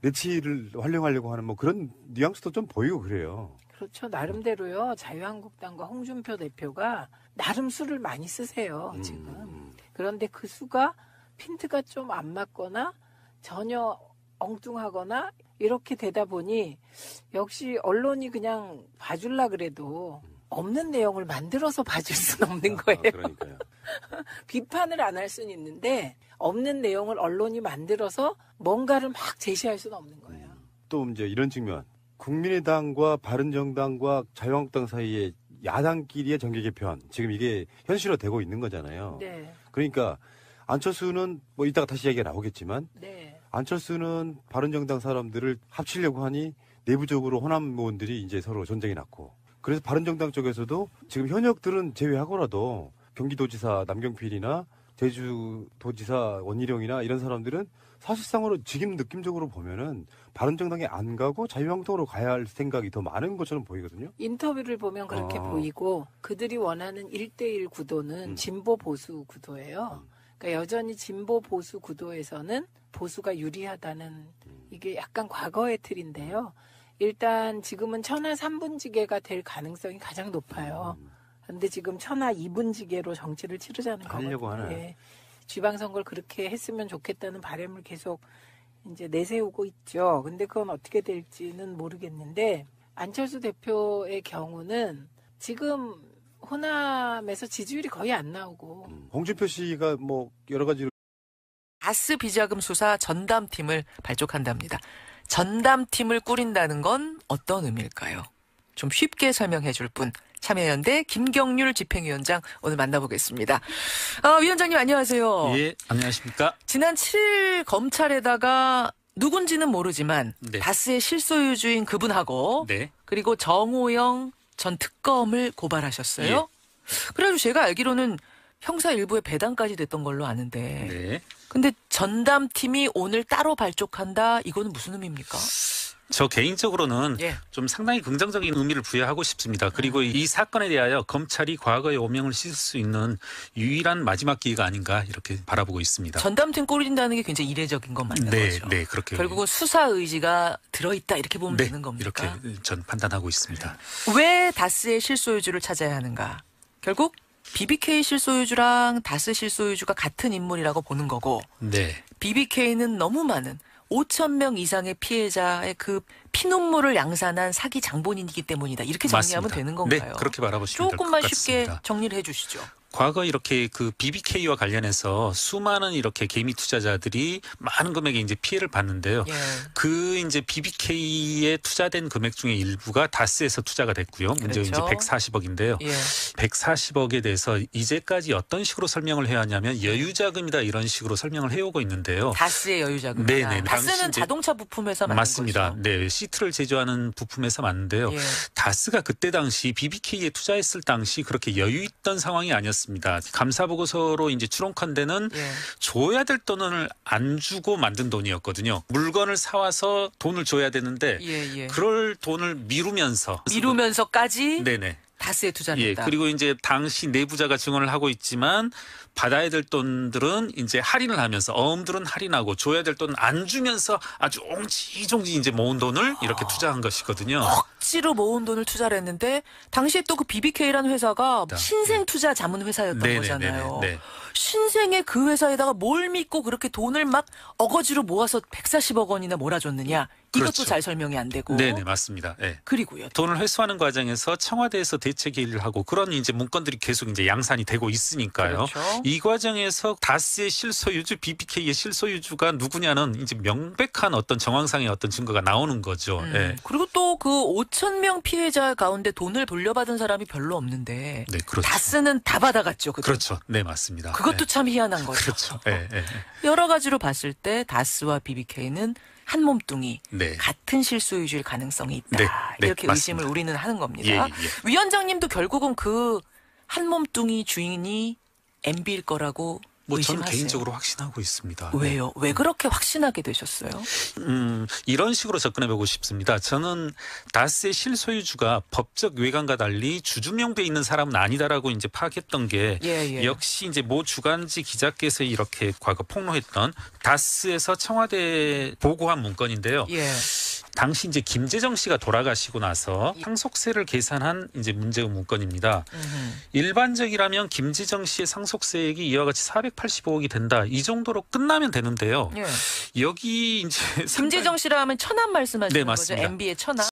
내치를 활용하려고 하는 뭐 그런 뉘앙스도 좀 보이고 그래요. 그렇죠. 나름대로요. 자유한국당과 홍준표 대표가 나름 수를 많이 쓰세요. 지금. 그런데 그 수가 핀트가 좀 안 맞거나 전혀 엉뚱하거나 이렇게 되다 보니 역시 언론이 그냥 봐줄라 그래도 없는 내용을 만들어서 봐줄 수는 없는 거예요. 그러니까요. 비판을 안 할 수는 있는데 없는 내용을 언론이 만들어서 뭔가를 막 제시할 수는 없는 거예요. 또 이제 이런 측면. 국민의당과 바른정당과 자유한국당 사이에 야당끼리의 정계 개편. 지금 이게 현실화되고 있는 거잖아요. 그러니까 안철수는 뭐 이따가 다시 얘기가 나오겠지만 안철수는 바른정당 사람들을 합치려고 하니 내부적으로 호남 의원들이 이제 서로 전쟁이 났고 그래서 바른정당 쪽에서도 지금 현역들은 제외하고라도 경기도지사 남경필이나 제주도지사 원희룡이나 이런 사람들은 사실상으로 지금 느낌적으로 보면은 바른정당에 안 가고 자유한국당으로 가야 할 생각이 더 많은 것처럼 보이거든요. 인터뷰를 보면 그렇게 보이고 그들이 원하는 1대1 구도는 진보 보수 구도예요. 그러니까 여전히 진보 보수 구도에서는 보수가 유리하다는 이게 약간 과거의 틀인데요. 일단 지금은 천하 3분지계가 될 가능성이 가장 높아요. 그런데 지금 천하 2분지계로 정치를 치르자는 거거든요. 지방선거를 그렇게 했으면 좋겠다는 바람을 계속 이제 내세우고 있죠. 근데 그건 어떻게 될지는 모르겠는데 안철수 대표의 경우는 지금 호남에서 지지율이 거의 안 나오고 홍준표 씨가 뭐 여러 가지로 다스 비자금 수사 전담팀을 발족한답니다. 전담팀을 꾸린다는 건 어떤 의미일까요? 좀 쉽게 설명해 줄 분 참여연대 김경률 집행위원장 오늘 만나보겠습니다. 위원장님 안녕하세요. 예, 안녕하십니까. 지난 7일 검찰에다가 누군지는 모르지만 네. 다스의 실소유주인 그분하고 네. 그리고 정호영 전 특검을 고발하셨어요. 예. 그래가지고 제가 알기로는 형사 일부의 배당까지 됐던 걸로 아는데 네. 근데 전담팀이 오늘 따로 발족한다. 이거는 무슨 의미입니까? 저 개인적으로는 예. 좀 상당히 긍정적인 의미를 부여하고 싶습니다. 그리고 이 사건에 대하여 검찰이 과거의 오명을 씻을 수 있는 유일한 마지막 기회가 아닌가 이렇게 바라보고 있습니다. 전담팀 꾸린다는 게 굉장히 이례적인 건 맞는 네, 거죠. 네, 그렇게. 결국은 수사 의지가 들어있다 이렇게 보면 네, 되는 겁니까? 이렇게 전 판단하고 있습니다. 왜 다스의 실소유주를 찾아야 하는가? 결국 BBK 실소유주랑 다스 실소유주가 같은 인물이라고 보는 거고 네. BBK는 너무 많은 5,000명 이상의 피해자의 그 피눈물을 양산한 사기 장본인이기 때문이다. 이렇게 정리하면 맞습니다. 되는 건가요? 네, 그렇게 바라보시면 될 것 조금만 같습니다. 쉽게 정리를 해 주시죠. 과거 이렇게 그 BBK와 관련해서 수많은 이렇게 개미 투자자들이 많은 금액의 이제 피해를 봤는데요. 예. 그 이제 BBK에 투자된 금액 중에 일부가 다스에서 투자가 됐고요. 문제 이제 그렇죠. 140억인데요. 예. 140억에 대해서 이제까지 어떤 식으로 설명을 해야 하냐면 여유자금이다 이런 식으로 설명을 해오고 있는데요. 다스의 여유자금. 네네. 다스는 당시 이제 자동차 부품회사 맞는 맞습니다. 거죠. 네, 시트를 제조하는 부품회사 맞는데요. 예. 다스가 그때 당시 BBK에 투자했을 당시 그렇게 여유 있던 상황이 아니었습니다. 감사 보고서로 이제 추론컨대는 예. 줘야 될 돈을 안 주고 만든 돈이었거든요. 물건을 사와서 돈을 줘야 되는데 예. 그럴 돈을 미루면서까지 네네. 다스에 투자를 예, 했다. 그리고 이제 당시 내부자가 증언을 하고 있지만 받아야 될 돈들은 이제 할인을 하면서 어음들은 할인하고 줘야 될 돈은 안 주면서 아주 옹지종지 이제 모은 돈을 이렇게 투자한 것이거든요. 억지로 모은 돈을 투자를 했는데 당시에 또 그 BBK라는 회사가 신생 투자 자문 회사였던 네네네네. 거잖아요. 네. 신생의 그 회사에다가 뭘 믿고 그렇게 돈을 막 어거지로 모아서 140억 원이나 몰아줬느냐. 이것도 그렇죠. 잘 설명이 안 되고. 네네 맞습니다. 네. 그리고요. 돈을 회수하는 과정에서 청와대에서 대책회의를 하고 그런 이제 문건들이 계속 이제 양산이 되고 있으니까요. 그렇죠. 이 과정에서 다스의 실소유주, BBK의 실소유주가 누구냐는 이제 명백한 어떤 정황상의 어떤 증거가 나오는 거죠. 예. 그리고 또 그 5,000명 피해자 가운데 돈을 돌려받은 사람이 별로 없는데 네, 그렇죠. 다스는 다 받아갔죠. 그 돈. 그렇죠. 네, 맞습니다. 그것도 예. 참 희한한 거죠. 그렇죠. 예, 예. 여러 가지로 봤을 때 다스와 BBK는 한 몸뚱이 네. 같은 실소유주일 가능성이 있다. 네, 네, 이렇게 맞습니다. 의심을 우리는 하는 겁니다. 예, 예. 위원장님도 결국은 그 한 몸뚱이 주인이 MB일 거라고 뭐 저는 의심하세요. 개인적으로 확신하고 있습니다. 왜요? 왜 그렇게 확신하게 되셨어요? 이런 식으로 접근해보고 싶습니다. 저는 다스의 실소유주가 법적 외관과 달리 주주명부에 있는 사람은 아니다라고 이제 파악했던 게 예. 역시 이제 모 주간지 기자께서 이렇게 과거 폭로했던 다스에서 청와대에 보고한 문건인데요. 예. 당시 이제 김재정 씨가 돌아가시고 나서 상속세를 계산한 이제 문제의 문건입니다. 일반적이라면 김재정 씨의 상속세액이 이와 같이 485억이 된다. 이 정도로 끝나면 되는데요. 예. 여기 이제 김재정 씨라 하면 천안 말씀하시는 네, 거죠? 맞습니다. MB의 천안.